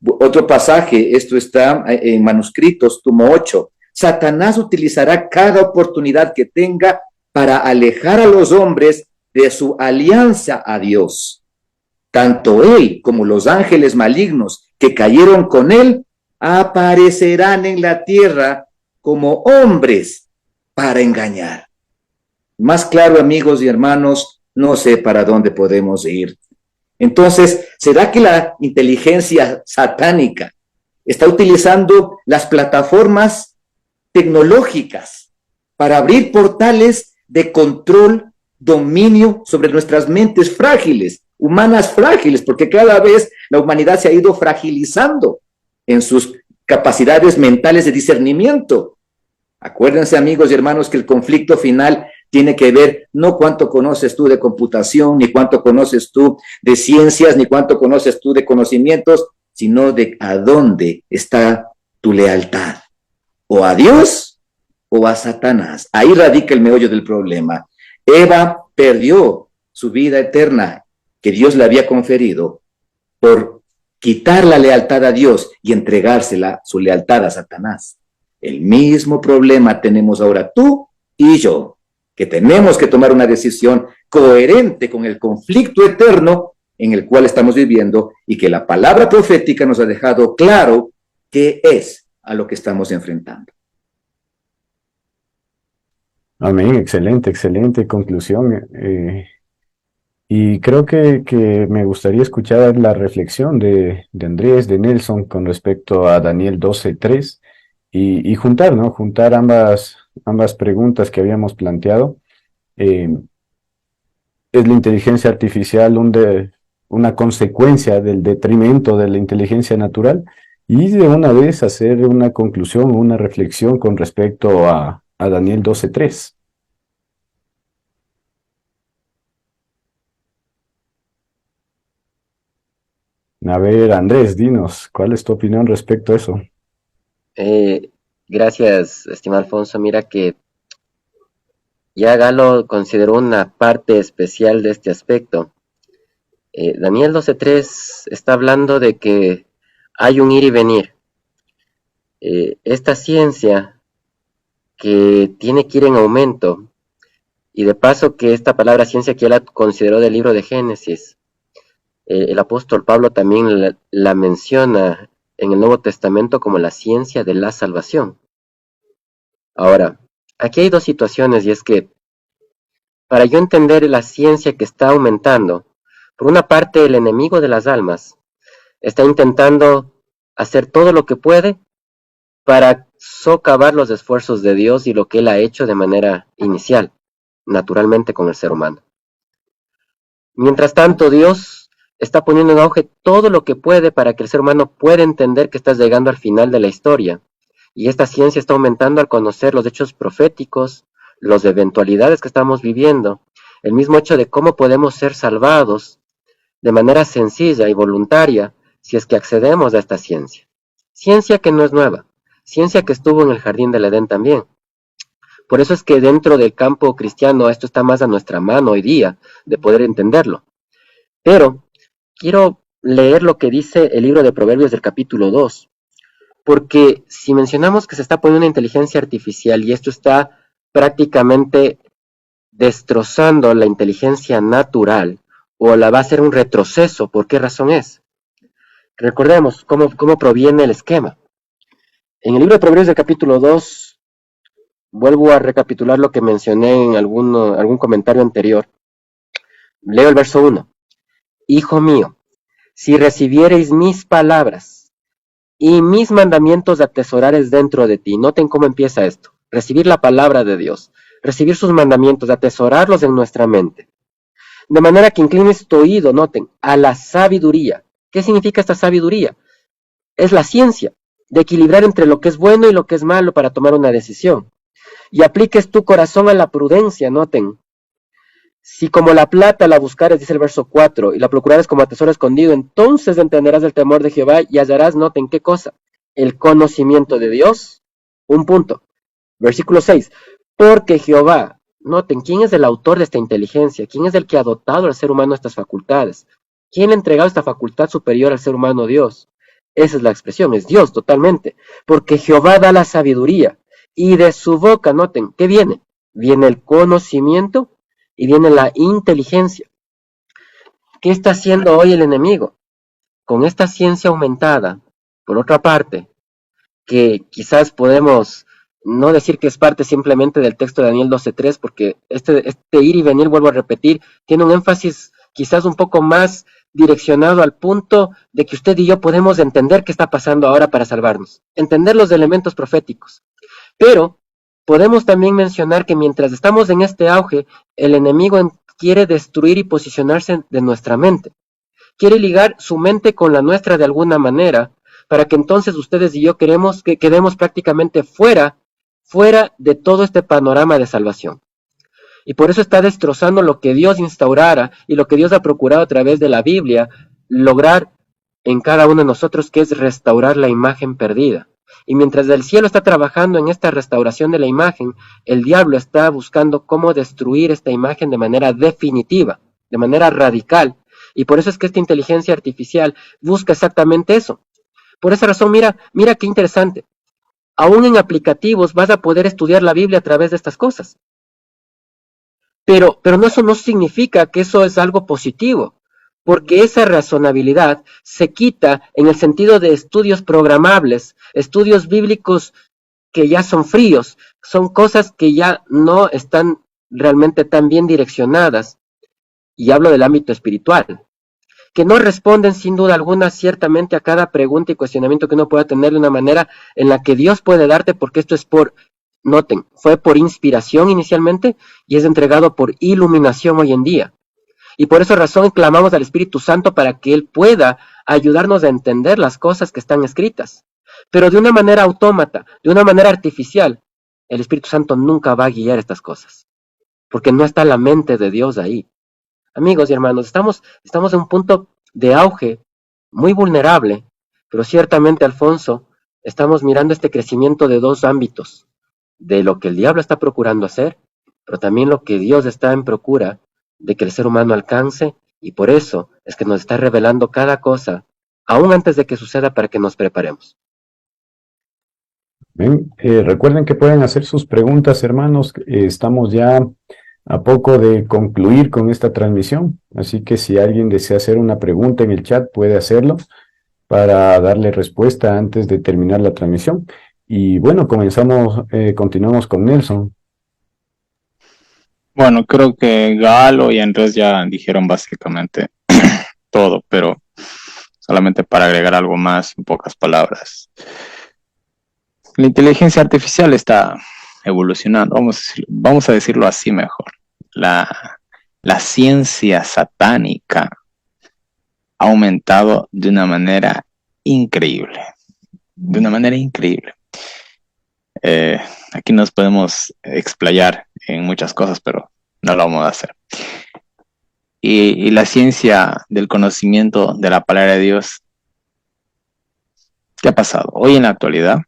Otro pasaje, esto está en manuscritos, tomo 8. Satanás utilizará cada oportunidad que tenga para alejar a los hombres de su alianza a Dios. Tanto él como los ángeles malignos que cayeron con él aparecerán en la tierra como hombres para engañar. Más claro, amigos y hermanos, no sé para dónde podemos ir. Entonces, ¿será que la inteligencia satánica está utilizando las plataformas tecnológicas para abrir portales de control, dominio sobre nuestras mentes frágiles, humanas frágiles? Porque cada vez la humanidad se ha ido fragilizando en sus capacidades mentales de discernimiento. Acuérdense, amigos y hermanos, que el conflicto final tiene que ver no cuánto conoces tú de computación, ni cuánto conoces tú de ciencias, ni cuánto conoces tú de conocimientos, sino de a dónde está tu lealtad, o a Dios o a Satanás. Ahí radica el meollo del problema. Eva perdió su vida eterna que Dios le había conferido por quitar la lealtad a Dios y entregársela, su lealtad, a Satanás. El mismo problema tenemos ahora tú y yo, que tenemos que tomar una decisión coherente con el conflicto eterno en el cual estamos viviendo, y que la palabra profética nos ha dejado claro qué es a lo que estamos enfrentando. Amén, excelente conclusión. Y creo que me gustaría escuchar la reflexión de Andrés, de Nelson, con respecto a Daniel 12:3, y juntar, ¿no? Juntar ambas preguntas que habíamos planteado. ¿Es la inteligencia artificial una consecuencia del detrimento de la inteligencia natural? Y de una vez hacer una conclusión, una reflexión con respecto a Daniel 12:3. A ver, Andrés, dinos, ¿cuál es tu opinión respecto a eso? Gracias, estimado Alfonso. Mira que ya Galo consideró una parte especial de este aspecto. Daniel 12:3 está hablando de que hay un ir y venir. Esta ciencia que tiene que ir en aumento, y de paso que esta palabra ciencia que él la consideró del libro de Génesis, el apóstol Pablo también la menciona en el Nuevo Testamento como la ciencia de la salvación. Ahora, aquí hay dos situaciones, y es que para yo entender la ciencia que está aumentando, por una parte el enemigo de las almas está intentando hacer todo lo que puede para socavar los esfuerzos de Dios y lo que Él ha hecho de manera inicial, naturalmente con el ser humano. Mientras tanto, Dios está poniendo en auge todo lo que puede para que el ser humano pueda entender que está llegando al final de la historia. Y esta ciencia está aumentando al conocer los hechos proféticos, las eventualidades que estamos viviendo, el mismo hecho de cómo podemos ser salvados de manera sencilla y voluntaria, si es que accedemos a esta ciencia. Ciencia que no es nueva, ciencia que estuvo en el jardín del Edén también. Por eso es que dentro del campo cristiano esto está más a nuestra mano hoy día, de poder entenderlo. Pero quiero leer lo que dice el libro de Proverbios del capítulo 2, porque si mencionamos que se está poniendo una inteligencia artificial y esto está prácticamente destrozando la inteligencia natural, o la va a hacer un retroceso, ¿por qué razón es? Recordemos cómo proviene el esquema. En el libro de Proverbios del capítulo 2, vuelvo a recapitular lo que mencioné en algún comentario anterior. Leo el verso 1. Hijo mío, si recibiereis mis palabras y mis mandamientos atesorares dentro de ti. Noten cómo empieza esto. Recibir la palabra de Dios, recibir sus mandamientos, atesorarlos en nuestra mente. De manera que inclines tu oído, noten, a la sabiduría. ¿Qué significa esta sabiduría? Es la ciencia de equilibrar entre lo que es bueno y lo que es malo para tomar una decisión. Y apliques tu corazón a la prudencia, noten. Si como la plata la buscares, dice el verso 4, y la procurares como a tesoro escondido, entonces entenderás el temor de Jehová y hallarás, noten qué cosa, el conocimiento de Dios. Un punto. Versículo 6, porque Jehová, noten, ¿quién es el autor de esta inteligencia? ¿Quién es el que ha dotado al ser humano estas facultades? ¿Quién le ha entregado esta facultad superior al ser humano? Dios. Esa es la expresión, es Dios totalmente. Porque Jehová da la sabiduría y de su boca, noten, ¿qué viene? Viene el conocimiento y viene la inteligencia. ¿Qué está haciendo hoy el enemigo? Con esta ciencia aumentada, por otra parte, que quizás podemos no decir que es parte simplemente del texto de Daniel 12:3, porque este ir y venir, vuelvo a repetir, tiene un énfasis quizás un poco más direccionado al punto de que usted y yo podemos entender qué está pasando ahora para salvarnos, entender los elementos proféticos. Pero podemos también mencionar que mientras estamos en este auge, el enemigo quiere destruir y posicionarse de nuestra mente. Quiere ligar su mente con la nuestra de alguna manera, para que entonces ustedes y yo quedemos prácticamente fuera de todo este panorama de salvación. Y por eso está destrozando lo que Dios instaurara y lo que Dios ha procurado a través de la Biblia, lograr en cada uno de nosotros, que es restaurar la imagen perdida. Y mientras el cielo está trabajando en esta restauración de la imagen, el diablo está buscando cómo destruir esta imagen de manera definitiva, de manera radical. Y por eso es que esta inteligencia artificial busca exactamente eso. Por esa razón, mira qué interesante. Aún en aplicativos vas a poder estudiar la Biblia a través de estas cosas. Pero eso no significa que eso es algo positivo, porque esa razonabilidad se quita en el sentido de estudios programables, estudios bíblicos que ya son fríos, son cosas que ya no están realmente tan bien direccionadas, y hablo del ámbito espiritual, que no responden sin duda alguna ciertamente a cada pregunta y cuestionamiento que uno pueda tener de una manera en la que Dios puede darte, porque esto es noten, fue por inspiración inicialmente y es entregado por iluminación hoy en día. Y por esa razón clamamos al Espíritu Santo para que Él pueda ayudarnos a entender las cosas que están escritas. Pero de una manera autómata, de una manera artificial, el Espíritu Santo nunca va a guiar estas cosas, porque no está la mente de Dios ahí. Amigos y hermanos, estamos en un punto de auge muy vulnerable, pero ciertamente, Alfonso, estamos mirando este crecimiento de dos ámbitos, de lo que el diablo está procurando hacer, pero también lo que Dios está en procura de que el ser humano alcance, y por eso es que nos está revelando cada cosa, aún antes de que suceda, para que nos preparemos. Bien, recuerden que pueden hacer sus preguntas, hermanos. Estamos ya a poco de concluir con esta transmisión, así que si alguien desea hacer una pregunta en el chat, puede hacerlo para darle respuesta antes de terminar la transmisión. Y bueno, continuamos con Nelson. Bueno, creo que Galo y Andrés ya dijeron básicamente todo, pero solamente para agregar algo más en pocas palabras. La inteligencia artificial está evolucionando, vamos a decirlo así mejor. La ciencia satánica ha aumentado de una manera increíble. Aquí nos podemos explayar en muchas cosas, pero no lo vamos a hacer. Y la ciencia del conocimiento de la palabra de Dios ¿Qué ha pasado? Hoy en la actualidad,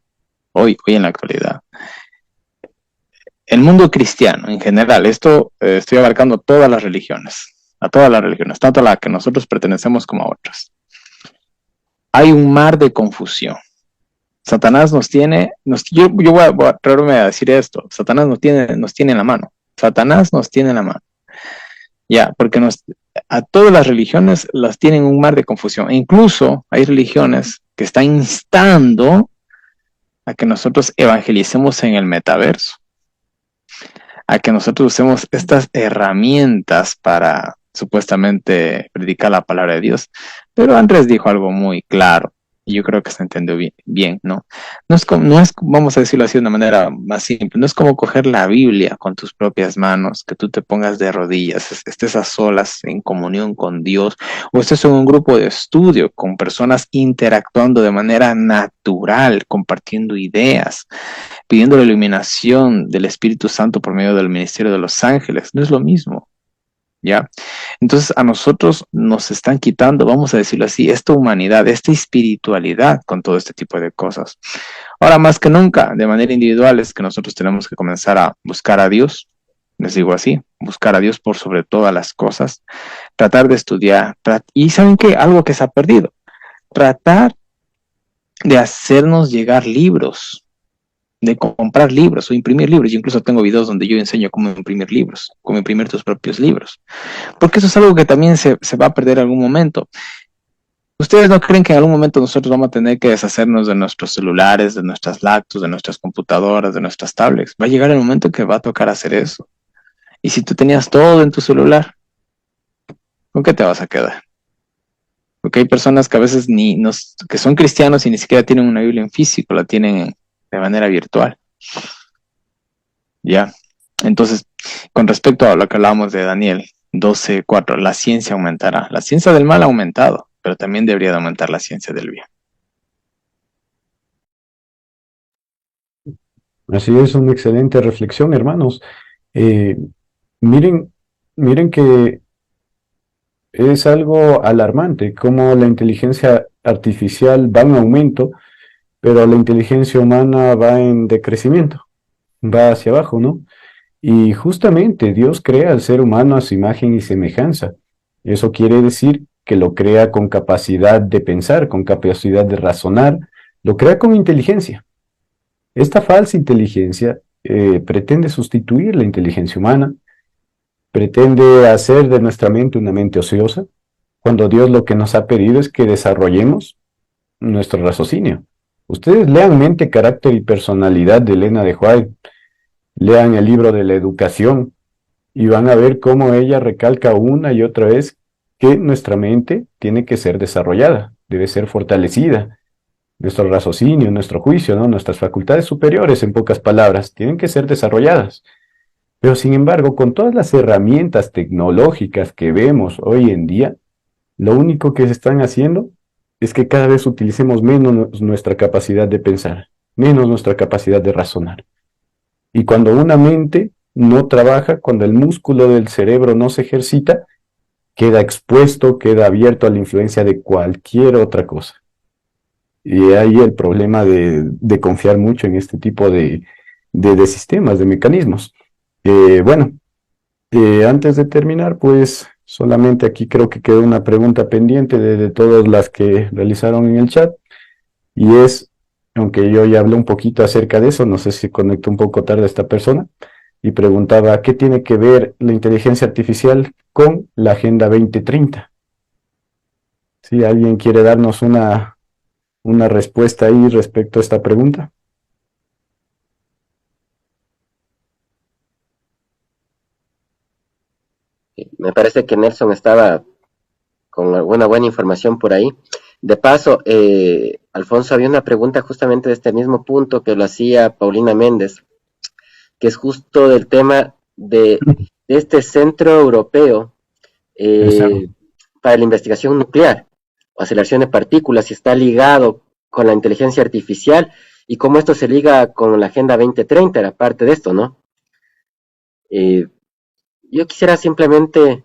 el mundo cristiano en general, esto estoy abarcando todas las religiones, a todas las religiones, tanto a la que nosotros pertenecemos como a otras. Hay un mar de confusión. Satanás nos tiene, yo voy a atreverme a decir esto, Satanás nos tiene en la mano. Satanás nos tiene en la mano. Ya, porque a todas las religiones las tienen un mar de confusión. E incluso hay religiones que están instando a que nosotros evangelicemos en el metaverso, a que nosotros usemos estas herramientas para supuestamente predicar la palabra de Dios. Pero Andrés dijo algo muy claro, y yo creo que se entendió bien, ¿no? No es, vamos a decirlo así de una manera más simple, no es como coger la Biblia con tus propias manos, que tú te pongas de rodillas, estés a solas en comunión con Dios, o estés en un grupo de estudio con personas interactuando de manera natural, compartiendo ideas, pidiendo la iluminación del Espíritu Santo por medio del ministerio de los ángeles. No es lo mismo, ¿ya? Entonces a nosotros nos están quitando, vamos a decirlo así, esta humanidad, esta espiritualidad con todo este tipo de cosas. Ahora más que nunca, de manera individual, es que nosotros tenemos que comenzar a buscar a Dios, les digo así, buscar a Dios por sobre todas las cosas, tratar de estudiar, y ¿saben qué? Algo que se ha perdido, tratar de hacernos llegar libros, de comprar libros o imprimir libros. Yo incluso tengo videos donde yo enseño cómo imprimir libros, cómo imprimir tus propios libros, porque eso es algo que también se va a perder en algún momento. ¿Ustedes no creen que en algún momento nosotros vamos a tener que deshacernos de nuestros celulares, de nuestras laptops, de nuestras computadoras, de nuestras tablets? Va a llegar el momento que va a tocar hacer eso. Y si tú tenías todo en tu celular, ¿con qué te vas a quedar? Porque hay personas que a veces que son cristianos y ni siquiera tienen una Biblia en físico, la tienen de manera virtual. Ya. Entonces, con respecto a lo que hablábamos de Daniel 12:4, la ciencia aumentará. La ciencia del mal ha aumentado, pero también debería de aumentar la ciencia del bien. Así es, una excelente reflexión, hermanos. Miren, miren que es algo alarmante cómo la inteligencia artificial va en aumento, pero la inteligencia humana va en decrecimiento, va hacia abajo, ¿no? Y justamente Dios crea al ser humano a su imagen y semejanza. Eso quiere decir que lo crea con capacidad de pensar, con capacidad de razonar, lo crea con inteligencia. Esta falsa inteligencia pretende sustituir la inteligencia humana, pretende hacer de nuestra mente una mente ociosa, cuando Dios lo que nos ha pedido es que desarrollemos nuestro raciocinio. Ustedes lean Mente, Carácter y Personalidad de Elena de White, lean el libro de la educación y van a ver cómo ella recalca una y otra vez que nuestra mente tiene que ser desarrollada, debe ser fortalecida. Nuestro raciocinio, nuestro juicio, ¿no? Nuestras facultades superiores, en pocas palabras, tienen que ser desarrolladas. Pero sin embargo, con todas las herramientas tecnológicas que vemos hoy en día, lo único que se están haciendo es que cada vez utilicemos menos nuestra capacidad de pensar, menos nuestra capacidad de razonar. Y cuando una mente no trabaja, cuando el músculo del cerebro no se ejercita, queda expuesto, queda abierto a la influencia de cualquier otra cosa. Y ahí el problema de confiar mucho en este tipo de sistemas, de mecanismos. Antes de terminar, pues solamente aquí creo que quedó una pregunta pendiente de todas las que realizaron en el chat, y es, aunque yo ya hablé un poquito acerca de eso, no sé si conectó un poco tarde a esta persona, y preguntaba, ¿qué tiene que ver la inteligencia artificial con la Agenda 2030? Si alguien quiere darnos una respuesta ahí respecto a esta pregunta. Me parece que Nelson estaba con alguna buena información por ahí. De paso, Alfonso, había una pregunta justamente de este mismo punto que lo hacía Paulina Méndez, que es justo del tema de este centro europeo para la investigación nuclear, o aceleración de partículas, y está ligado con la inteligencia artificial, y cómo esto se liga con la Agenda 2030, era parte de esto, ¿no? Yo quisiera simplemente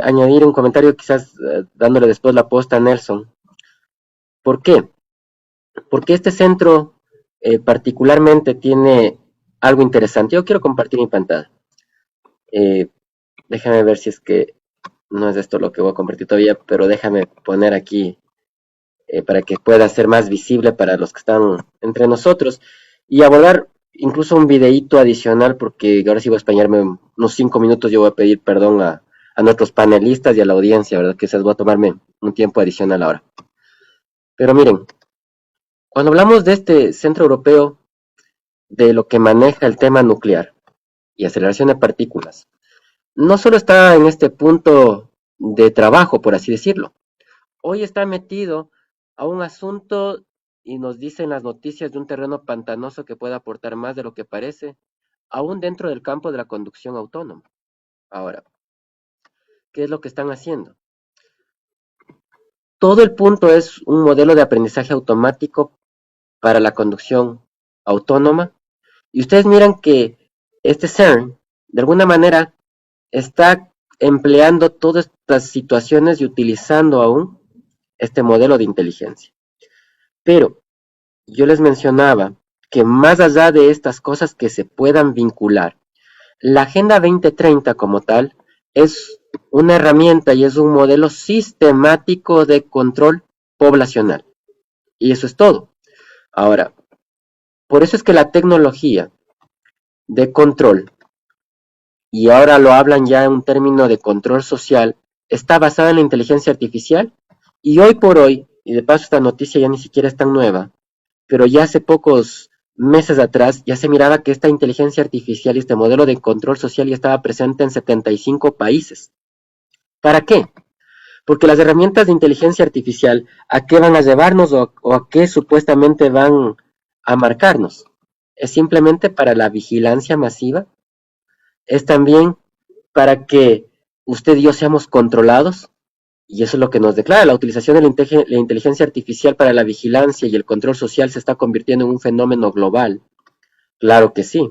añadir un comentario, quizás dándole después la posta a Nelson. ¿Por qué? porque este centro particularmente tiene algo interesante. Yo quiero compartir mi pantalla. Déjame ver si es que no es esto lo que voy a compartir todavía, pero déjame poner aquí para que pueda ser más visible para los que están entre nosotros y abordar incluso un videíto adicional, porque ahora sí voy a españarme unos 5 minutos. Yo voy a pedir perdón a nuestros panelistas y a la audiencia, ¿verdad? Que se voy a tomarme un tiempo adicional ahora. Pero miren, cuando hablamos de este centro europeo, de lo que maneja el tema nuclear y aceleración de partículas, no solo está en este punto de trabajo, por así decirlo. Hoy está metido a un asunto y nos dicen las noticias de un terreno pantanoso que puede aportar más de lo que parece, aún dentro del campo de la conducción autónoma. Ahora, ¿qué es lo que están haciendo? Todo el punto es un modelo de aprendizaje automático para la conducción autónoma. Y ustedes miran que este CERN, de alguna manera, está empleando todas estas situaciones y utilizando aún este modelo de inteligencia. Pero yo les mencionaba que más allá de estas cosas que se puedan vincular, la Agenda 2030 como tal es una herramienta y es un modelo sistemático de control poblacional. Y eso es todo. Ahora, por eso es que la tecnología de control, y ahora lo hablan ya en un término de control social, está basada en la inteligencia artificial, y hoy por hoy, y de paso esta noticia ya ni siquiera es tan nueva, pero ya hace pocos meses atrás ya se miraba que esta inteligencia artificial y este modelo de control social ya estaba presente en 75 países. ¿Para qué? Porque las herramientas de inteligencia artificial, ¿a qué van a llevarnos o a qué supuestamente van a marcarnos? ¿Es simplemente para la vigilancia masiva? ¿Es también para que usted y yo seamos controlados? Y eso es lo que nos declara. La utilización de la inteligencia artificial para la vigilancia y el control social se está convirtiendo en un fenómeno global. Claro que sí.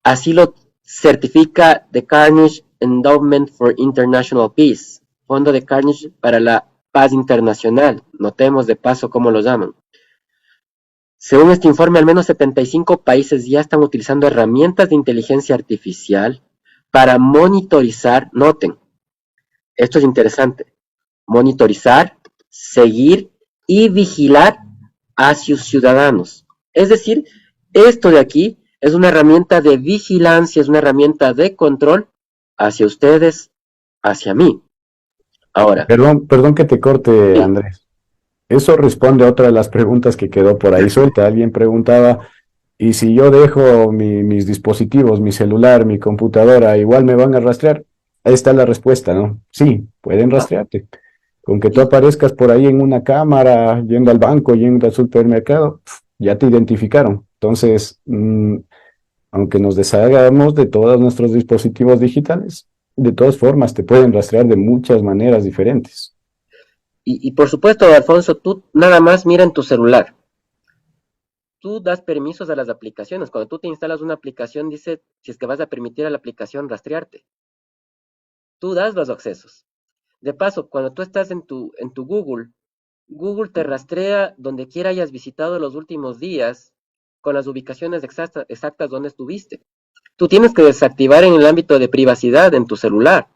Así lo certifica The Carnegie Endowment for International Peace, Fondo de Carnegie para la Paz Internacional. Notemos de paso cómo lo llaman. Según este informe, al menos 75 países ya están utilizando herramientas de inteligencia artificial para monitorizar, noten, esto es interesante, monitorizar, seguir y vigilar a sus ciudadanos. Es decir, esto de aquí es una herramienta de vigilancia, es una herramienta de control hacia ustedes, hacia mí. Ahora. Perdón que te corte, Sí. Andrés. Eso responde a otra de las preguntas que quedó por ahí suelta. Alguien preguntaba, ¿y si yo dejo mis dispositivos, mi celular, mi computadora, igual me van a rastrear? Ahí está la respuesta, ¿no? Sí, pueden rastrearte. Con que tú aparezcas por ahí en una cámara, yendo al banco, yendo al supermercado, ya te identificaron. Entonces, aunque nos deshagamos de todos nuestros dispositivos digitales, de todas formas te pueden rastrear de muchas maneras diferentes. Y por supuesto, Alfonso, tú nada más mira en tu celular. Tú das permisos a las aplicaciones. Cuando tú te instalas una aplicación, dice si es que vas a permitir a la aplicación rastrearte. Tú das los accesos. De paso, cuando tú estás en tu Google, Google te rastrea donde quiera hayas visitado los últimos días con las ubicaciones exactas donde estuviste. Tú tienes que desactivar en el ámbito de privacidad en tu celular.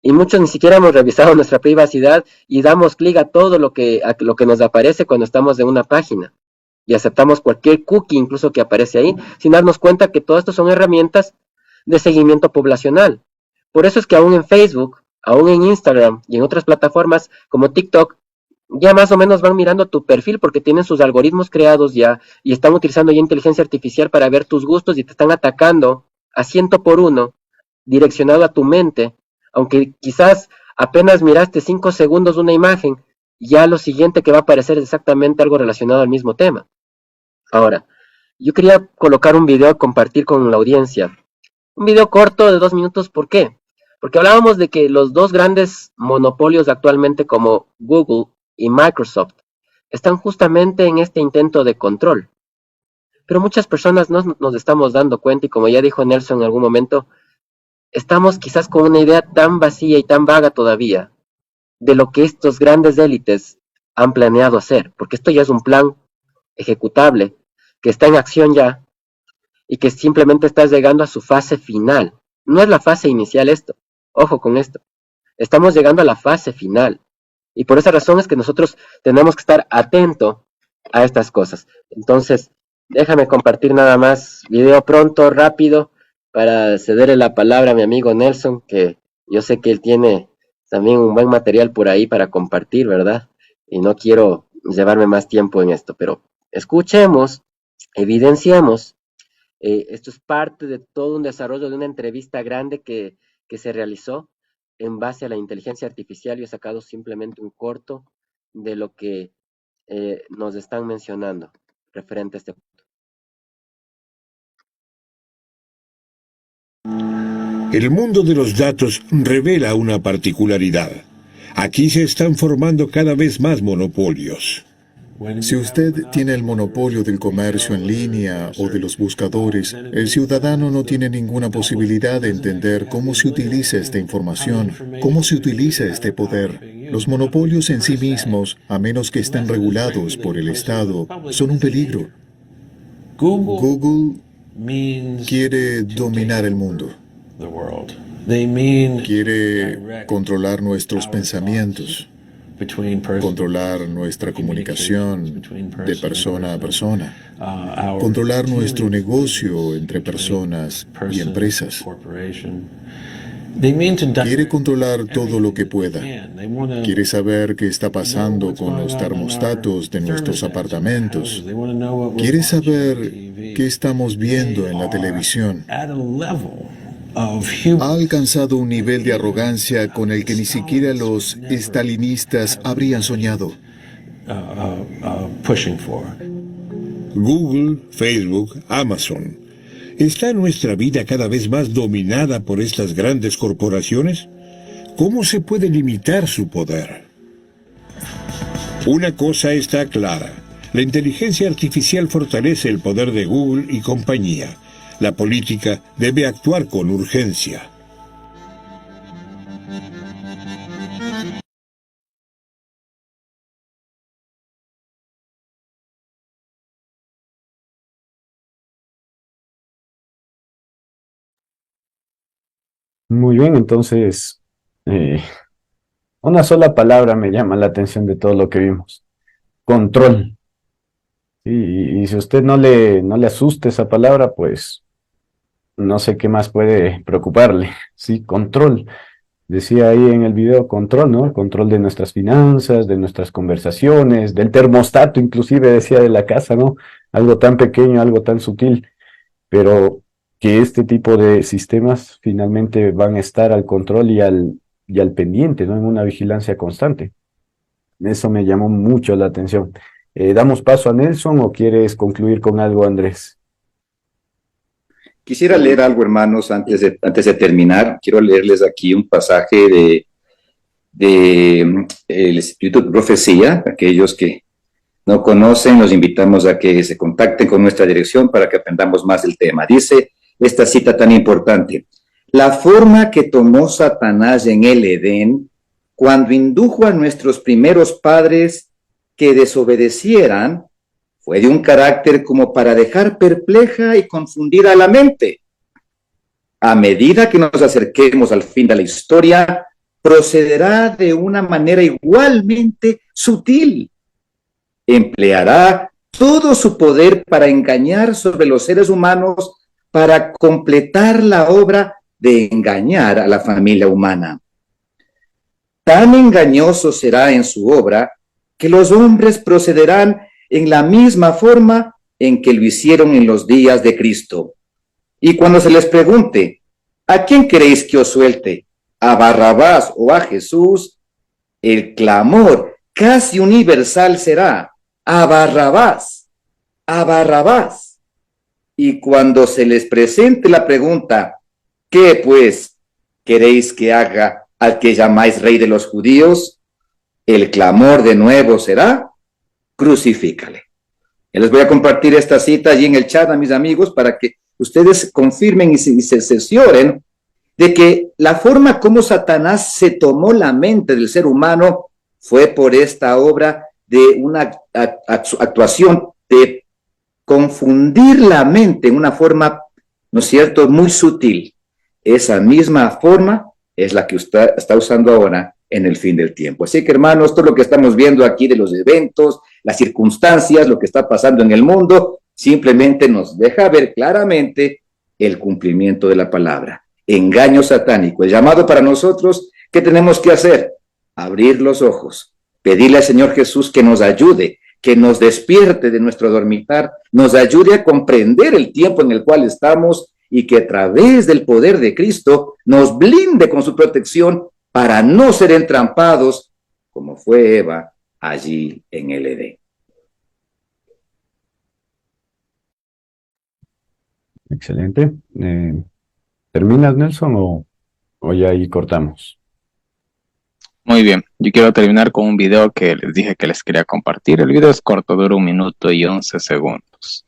Y muchos ni siquiera hemos revisado nuestra privacidad y damos clic a todo lo que nos aparece cuando estamos en una página. Y aceptamos cualquier cookie incluso que aparece ahí, sin darnos cuenta que todo esto son herramientas de seguimiento poblacional. Por eso es que aún en Facebook, aún en Instagram y en otras plataformas como TikTok, ya más o menos van mirando tu perfil porque tienen sus algoritmos creados ya y están utilizando ya inteligencia artificial para ver tus gustos y te están atacando a 100 por 1, direccionado a tu mente. Aunque quizás apenas miraste 5 segundos una imagen, ya lo siguiente que va a aparecer es exactamente algo relacionado al mismo tema. Ahora, yo quería colocar un video a compartir con la audiencia. Un video corto de 2 minutos, ¿por qué? Porque hablábamos de que los dos grandes monopolios actualmente como Google y Microsoft están justamente en este intento de control. Pero muchas personas no nos estamos dando cuenta y como ya dijo Nelson en algún momento, estamos quizás con una idea tan vacía y tan vaga todavía de lo que estos grandes élites han planeado hacer, porque esto ya es un plan ejecutable, que está en acción ya, y que simplemente está llegando a su fase final. No es la fase inicial esto, ojo con esto. Estamos llegando a la fase final. Y por esa razón es que nosotros tenemos que estar atentos a estas cosas. Entonces, déjame compartir nada más video pronto, rápido, para cederle la palabra a mi amigo Nelson, que yo sé que él tiene también un buen material por ahí para compartir, ¿verdad? Y no quiero llevarme más tiempo en esto, pero escuchemos, evidenciamos. Esto es parte de todo un desarrollo de una entrevista grande que se realizó en base a la inteligencia artificial. Yo he sacado simplemente un corto de lo que nos están mencionando referente a este punto. El mundo de los datos revela una particularidad. Aquí se están formando cada vez más monopolios. Si usted tiene el monopolio del comercio en línea o de los buscadores, el ciudadano no tiene ninguna posibilidad de entender cómo se utiliza esta información, cómo se utiliza este poder. Los monopolios en sí mismos, a menos que estén regulados por el Estado, son un peligro. Google quiere dominar el mundo. Quiere controlar nuestros pensamientos, controlar nuestra comunicación de persona a persona, controlar nuestro negocio entre personas y empresas. Quiere controlar todo lo que pueda. Quiere saber qué está pasando con los termostatos de nuestros apartamentos. Quiere saber qué estamos viendo en la televisión. Ha alcanzado un nivel de arrogancia con el que ni siquiera los estalinistas habrían soñado. Google, Facebook, Amazon. ¿Está nuestra vida cada vez más dominada por estas grandes corporaciones? ¿Cómo se puede limitar su poder? Una cosa está clara. La inteligencia artificial fortalece el poder de Google y compañía. La política debe actuar con urgencia. Muy bien, entonces, una sola palabra me llama la atención de todo lo que vimos. Control. Sí, y si usted no le asusta esa palabra, pues no sé qué más puede preocuparle. Sí, control. Decía ahí en el video control, ¿no? Control de nuestras finanzas, de nuestras conversaciones, del termostato, inclusive decía de la casa, ¿no? Algo tan pequeño, algo tan sutil, pero que este tipo de sistemas finalmente van a estar al control y al pendiente, ¿no? En una vigilancia constante. Eso me llamó mucho la atención. ¿Damos paso a Nelson o quieres concluir con algo, Andrés? Quisiera leer algo, hermanos, antes de terminar. Quiero leerles aquí un pasaje de el Espíritu de Profecía. Aquellos que no conocen, los invitamos a que se contacten con nuestra dirección para que aprendamos más del tema. Dice esta cita tan importante: la forma que tomó Satanás en el Edén, cuando indujo a nuestros primeros padres que desobedecieran, fue de un carácter como para dejar perpleja y confundida a la mente. A medida que nos acerquemos al fin de la historia, procederá de una manera igualmente sutil. Empleará todo su poder para engañar sobre los seres humanos, para completar la obra de engañar a la familia humana. Tan engañoso será en su obra que los hombres procederán en la misma forma en que lo hicieron en los días de Cristo. Y cuando se les pregunte, ¿a quién queréis que os suelte? ¿A Barrabás o a Jesús? El clamor casi universal será, ¡a Barrabás! ¡A Barrabás! Y cuando se les presente la pregunta, ¿qué pues queréis que haga al que llamáis rey de los judíos? El clamor de nuevo será, crucifícale. Ya les voy a compartir esta cita allí en el chat a mis amigos para que ustedes confirmen y se cercioren de que la forma como Satanás se tomó la mente del ser humano fue por esta obra de una actuación de confundir la mente en una forma, ¿no es cierto?, muy sutil. Esa misma forma es la que usted está usando ahora en el fin del tiempo. Así que, hermanos, todo lo que estamos viendo aquí de los eventos, las circunstancias, lo que está pasando en el mundo, simplemente nos deja ver claramente el cumplimiento de la palabra. Engaño satánico. El llamado para nosotros, ¿qué tenemos que hacer? Abrir los ojos, pedirle al Señor Jesús que nos ayude, que nos despierte de nuestro dormitar, nos ayude a comprender el tiempo en el cual estamos y que a través del poder de Cristo nos blinde con su protección para no ser entrampados como fue Eva allí en el Edén. Excelente. ¿Terminas, Nelson, o ya ahí cortamos? Muy bien, yo quiero terminar con un video que les dije que les quería compartir. El video es corto, dura 1 minuto y 11 segundos.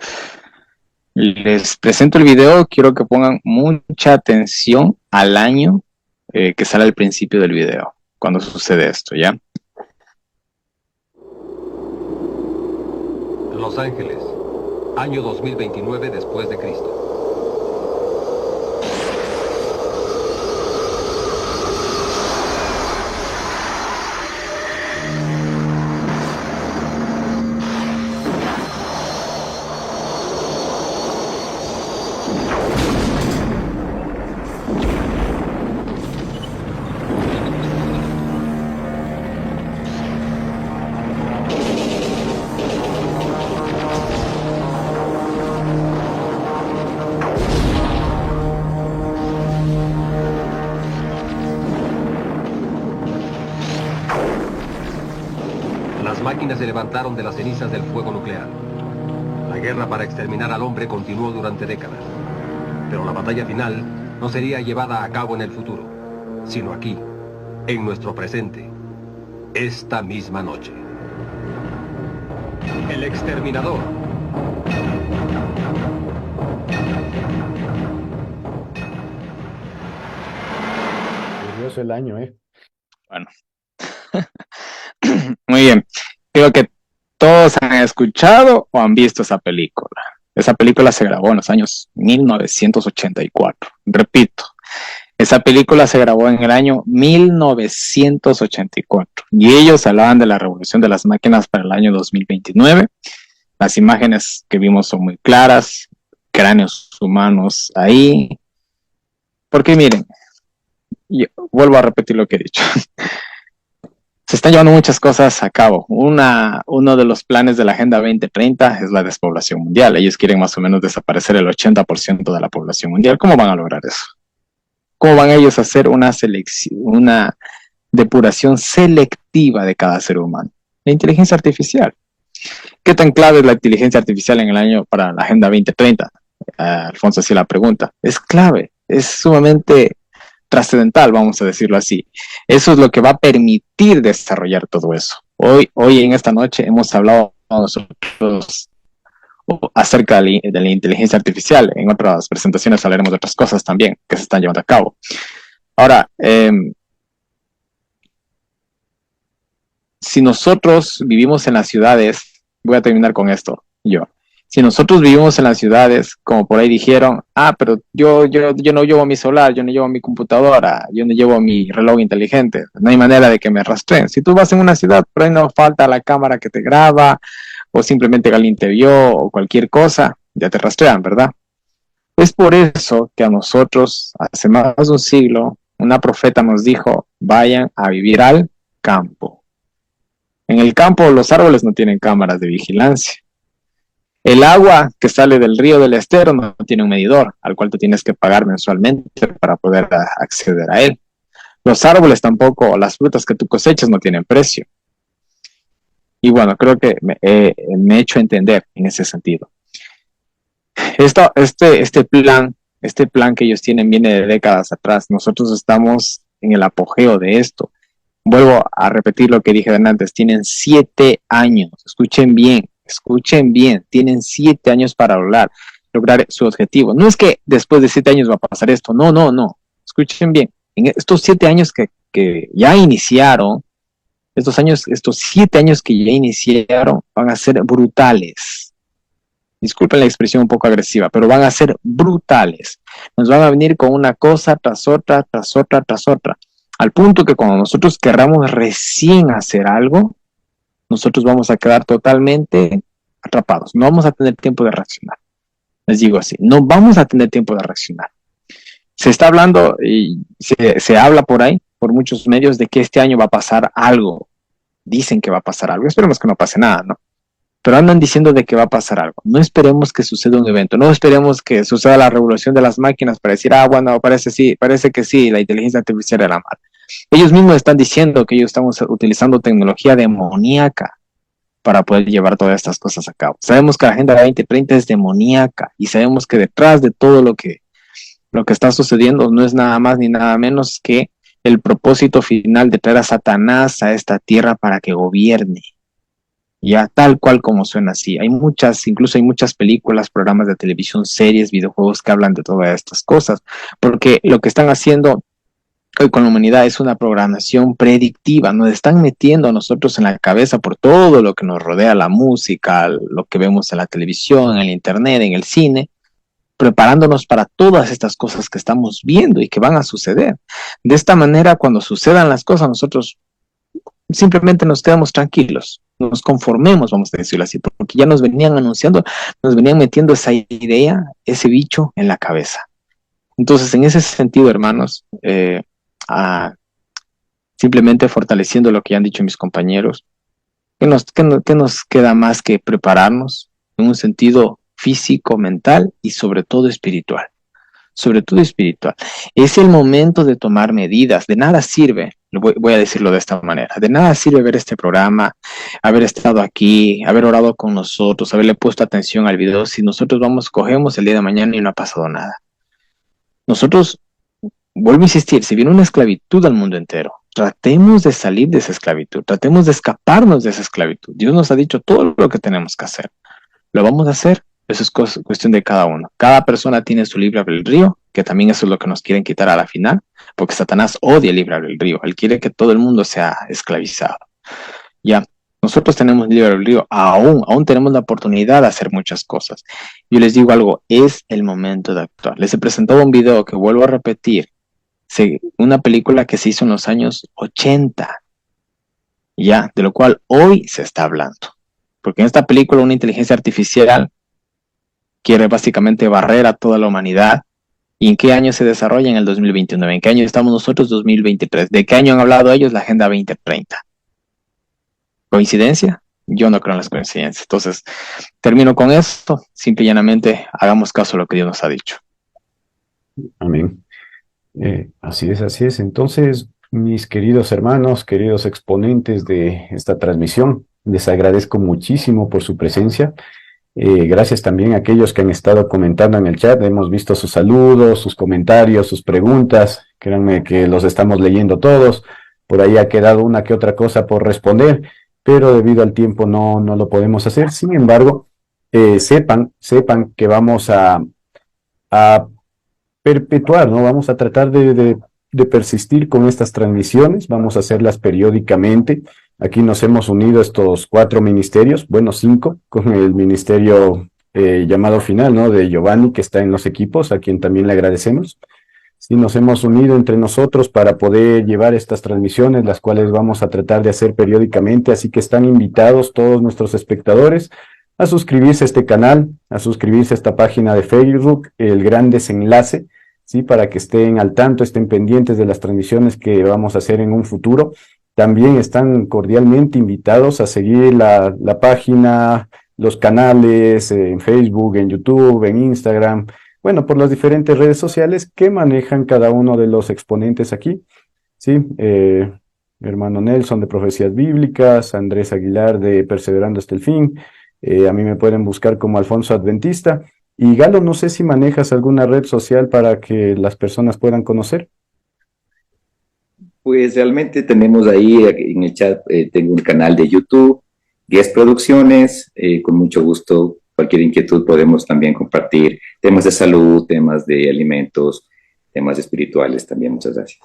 Les presento el video, quiero que pongan mucha atención al año que sale al principio del video, cuando sucede esto, ¿ya? Los Ángeles, año 2029 después de Cristo. Las máquinas se levantaron de las cenizas del fuego nuclear. La guerra para exterminar al hombre continuó durante décadas. Pero la batalla final no sería llevada a cabo en el futuro, sino aquí, en nuestro presente, esta misma noche. El exterminador. Curioso el año, Bueno. Muy bien. Creo que todos han escuchado o han visto esa película. Esa película se grabó en los años 1984. Repito, esa película se grabó en el año 1984. Y ellos hablaban de la revolución de las máquinas para el año 2029. Las imágenes que vimos son muy claras. Cráneos humanos ahí. Porque miren, yo vuelvo a repetir lo que he dicho. Se están llevando muchas cosas a cabo. Uno de los planes de la Agenda 2030 es la despoblación mundial. Ellos quieren más o menos desaparecer el 80% de la población mundial. ¿Cómo van a lograr eso? ¿Cómo van ellos a hacer una depuración selectiva de cada ser humano? La inteligencia artificial. ¿Qué tan clave es la inteligencia artificial en el año para la Agenda 2030? Alfonso hacía la pregunta. Es clave, es sumamente trascendental, vamos a decirlo así. Eso es lo que va a permitir desarrollar todo eso. Hoy en esta noche hemos hablado nosotros acerca de la inteligencia artificial. En otras presentaciones hablaremos de otras cosas también que se están llevando a cabo. Ahora, si nosotros vivimos en las ciudades, voy a terminar con esto, si nosotros vivimos en las ciudades, como por ahí dijeron, pero yo no llevo mi celular, yo no llevo mi computadora, yo no llevo mi reloj inteligente, no hay manera de que me rastreen. Si tú vas en una ciudad, por ahí no falta la cámara que te graba, o simplemente alguien te vio, o cualquier cosa, ya te rastrean, ¿verdad? Es por eso que a nosotros, hace más de un siglo, una profeta nos dijo, vayan a vivir al campo. En el campo los árboles no tienen cámaras de vigilancia. El agua que sale del río del estero no tiene un medidor al cual tú tienes que pagar mensualmente para poder acceder a él. Los árboles tampoco, las frutas que tú cosechas no tienen precio. Y bueno, creo que me he hecho entender en ese sentido. Este plan que ellos tienen viene de décadas atrás. Nosotros estamos en el apogeo de esto. Vuelvo a repetir lo que dije antes. Tienen 7 años. Escuchen bien, tienen 7 años para lograr su objetivo. No es que después de 7 años va a pasar esto, no. Escuchen bien, en estos 7 años que ya iniciaron, estos 7 años que ya iniciaron van a ser brutales. Disculpen la expresión un poco agresiva, pero van a ser brutales. Nos van a venir con una cosa tras otra, tras otra, tras otra. Al punto que cuando nosotros querramos recién hacer algo, nosotros vamos a quedar totalmente atrapados. No vamos a tener tiempo de reaccionar. Les digo así, no vamos a tener tiempo de reaccionar. Se está hablando y se habla por ahí, por muchos medios, de que este año va a pasar algo. Dicen que va a pasar algo. Esperemos que no pase nada, ¿no? Pero andan diciendo de que va a pasar algo. No esperemos que suceda un evento. No esperemos que suceda la revolución de las máquinas para decir, bueno, parece que sí, la inteligencia artificial era mala. Ellos mismos están diciendo que ellos estamos utilizando tecnología demoníaca para poder llevar todas estas cosas a cabo. Sabemos que la Agenda 2030 es demoníaca y sabemos que detrás de todo lo que está sucediendo no es nada más ni nada menos que el propósito final de traer a Satanás a esta tierra para que gobierne. Ya tal cual como suena así. Incluso hay muchas películas, programas de televisión, series, videojuegos que hablan de todas estas cosas, porque lo que están haciendo hoy con la humanidad es una programación predictiva. Nos están metiendo a nosotros en la cabeza por todo lo que nos rodea, la música, lo que vemos en la televisión, en el internet, en el cine, preparándonos para todas estas cosas que estamos viendo y que van a suceder. De esta manera, cuando sucedan las cosas, nosotros simplemente nos quedamos tranquilos, nos conformemos, vamos a decirlo así, porque ya nos venían anunciando, nos venían metiendo esa idea, ese bicho en la cabeza. Entonces, en ese sentido, hermanos, simplemente fortaleciendo lo que ya han dicho mis compañeros, ¿qué nos queda más que prepararnos en un sentido físico, mental y sobre todo espiritual? Sobre todo espiritual. Es el momento de tomar medidas. De nada sirve, voy a decirlo de esta manera, de nada sirve ver este programa, haber estado aquí, haber orado con nosotros, haberle puesto atención al video, si nosotros cogemos el día de mañana y no ha pasado nada. Nosotros, vuelvo a insistir, si viene una esclavitud al mundo entero, tratemos de salir de esa esclavitud, tratemos de escaparnos de esa esclavitud. Dios nos ha dicho todo lo que tenemos que hacer. ¿Lo vamos a hacer? Eso es cuestión de cada uno. Cada persona tiene su libre albedrío, que también eso es lo que nos quieren quitar a la final, porque Satanás odia el libre albedrío. Él quiere que todo el mundo sea esclavizado. Ya, nosotros tenemos libre albedrío, aún tenemos la oportunidad de hacer muchas cosas. Yo les digo algo, es el momento de actuar. Les he presentado un video que vuelvo a repetir, una película que se hizo en los años 80, ya, de lo cual hoy se está hablando. Porque en esta película una inteligencia artificial quiere básicamente barrer a toda la humanidad. ¿Y en qué año se desarrolla? En el 2029. ¿En qué año estamos nosotros? 2023. ¿De qué año han hablado ellos? La Agenda 2030. ¿Coincidencia? Yo no creo en las coincidencias. Entonces, termino con esto. Simple y llanamente, hagamos caso a lo que Dios nos ha dicho. Amén. Así es, así es. Entonces, mis queridos hermanos, queridos exponentes de esta transmisión, les agradezco muchísimo por su presencia. Gracias también a aquellos que han estado comentando en el chat. Hemos visto sus saludos, sus comentarios, sus preguntas. Créanme que los estamos leyendo todos. Por ahí ha quedado una que otra cosa por responder, pero debido al tiempo no lo podemos hacer. Sin embargo, sepan que vamos a perpetuar, ¿no? Vamos a tratar de persistir con estas transmisiones. Vamos a hacerlas periódicamente. Aquí nos hemos unido estos 4 ministerios, bueno, 5, con el ministerio llamado final, ¿no? De Giovanni, que está en los equipos, a quien también le agradecemos. Sí, nos hemos unido entre nosotros para poder llevar estas transmisiones, las cuales vamos a tratar de hacer periódicamente, así que están invitados todos nuestros espectadores a suscribirse a este canal, a suscribirse a esta página de Facebook, El Gran Desenlace, ¿sí? Para que estén al tanto, estén pendientes de las transmisiones que vamos a hacer en un futuro. También están cordialmente invitados a seguir la página, los canales en Facebook, en YouTube, en Instagram, bueno, por las diferentes redes sociales que manejan cada uno de los exponentes aquí, ¿sí? Hermano Nelson de Profecías Bíblicas, Andrés Aguilar de Perseverando hasta el Fin, a mí me pueden buscar como Alfonso Adventista. Y Galo, no sé si manejas alguna red social para que las personas puedan conocer. Pues realmente tenemos ahí en el chat, tengo un canal de YouTube, Guest Producciones, con mucho gusto, cualquier inquietud podemos también compartir temas de salud, temas de alimentos, temas espirituales también. Muchas gracias.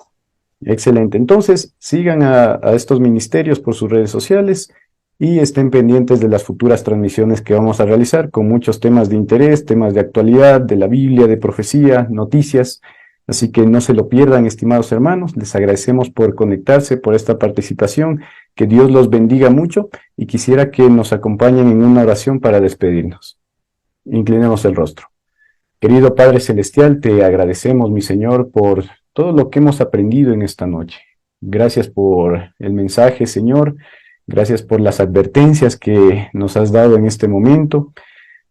Excelente. Entonces, sigan a estos ministerios por sus redes sociales y estén pendientes de las futuras transmisiones que vamos a realizar con muchos temas de interés, temas de actualidad, de la Biblia, de profecía, noticias. Así que no se lo pierdan, estimados hermanos. Les agradecemos por conectarse, por esta participación. Que Dios los bendiga mucho y quisiera que nos acompañen en una oración para despedirnos. Inclinemos el rostro. Querido Padre Celestial, te agradecemos, mi Señor, por todo lo que hemos aprendido en esta noche. Gracias por el mensaje, Señor. Gracias por las advertencias que nos has dado en este momento.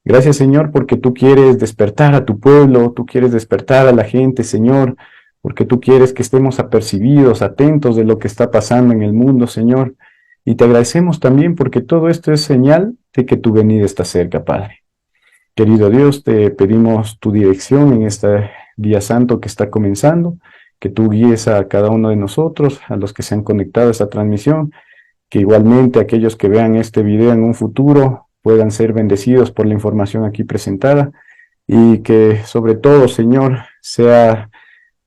Gracias, Señor, porque tú quieres despertar a tu pueblo, tú quieres despertar a la gente, Señor, porque tú quieres que estemos apercibidos, atentos de lo que está pasando en el mundo, Señor. Y te agradecemos también porque todo esto es señal de que tu venida está cerca, Padre. Querido Dios, te pedimos tu dirección en este día santo que está comenzando, que tú guíes a cada uno de nosotros, a los que se han conectado a esta transmisión, que igualmente aquellos que vean este video en un futuro puedan ser bendecidos por la información aquí presentada y que sobre todo, Señor, sea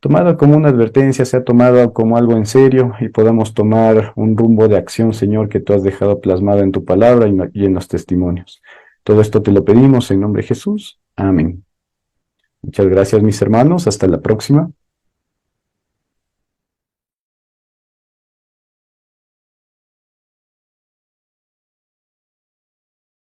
tomado como una advertencia, sea tomado como algo en serio y podamos tomar un rumbo de acción, Señor, que tú has dejado plasmado en tu palabra y en los testimonios. Todo esto te lo pedimos en nombre de Jesús. Amén. Muchas gracias, mis hermanos. Hasta la próxima.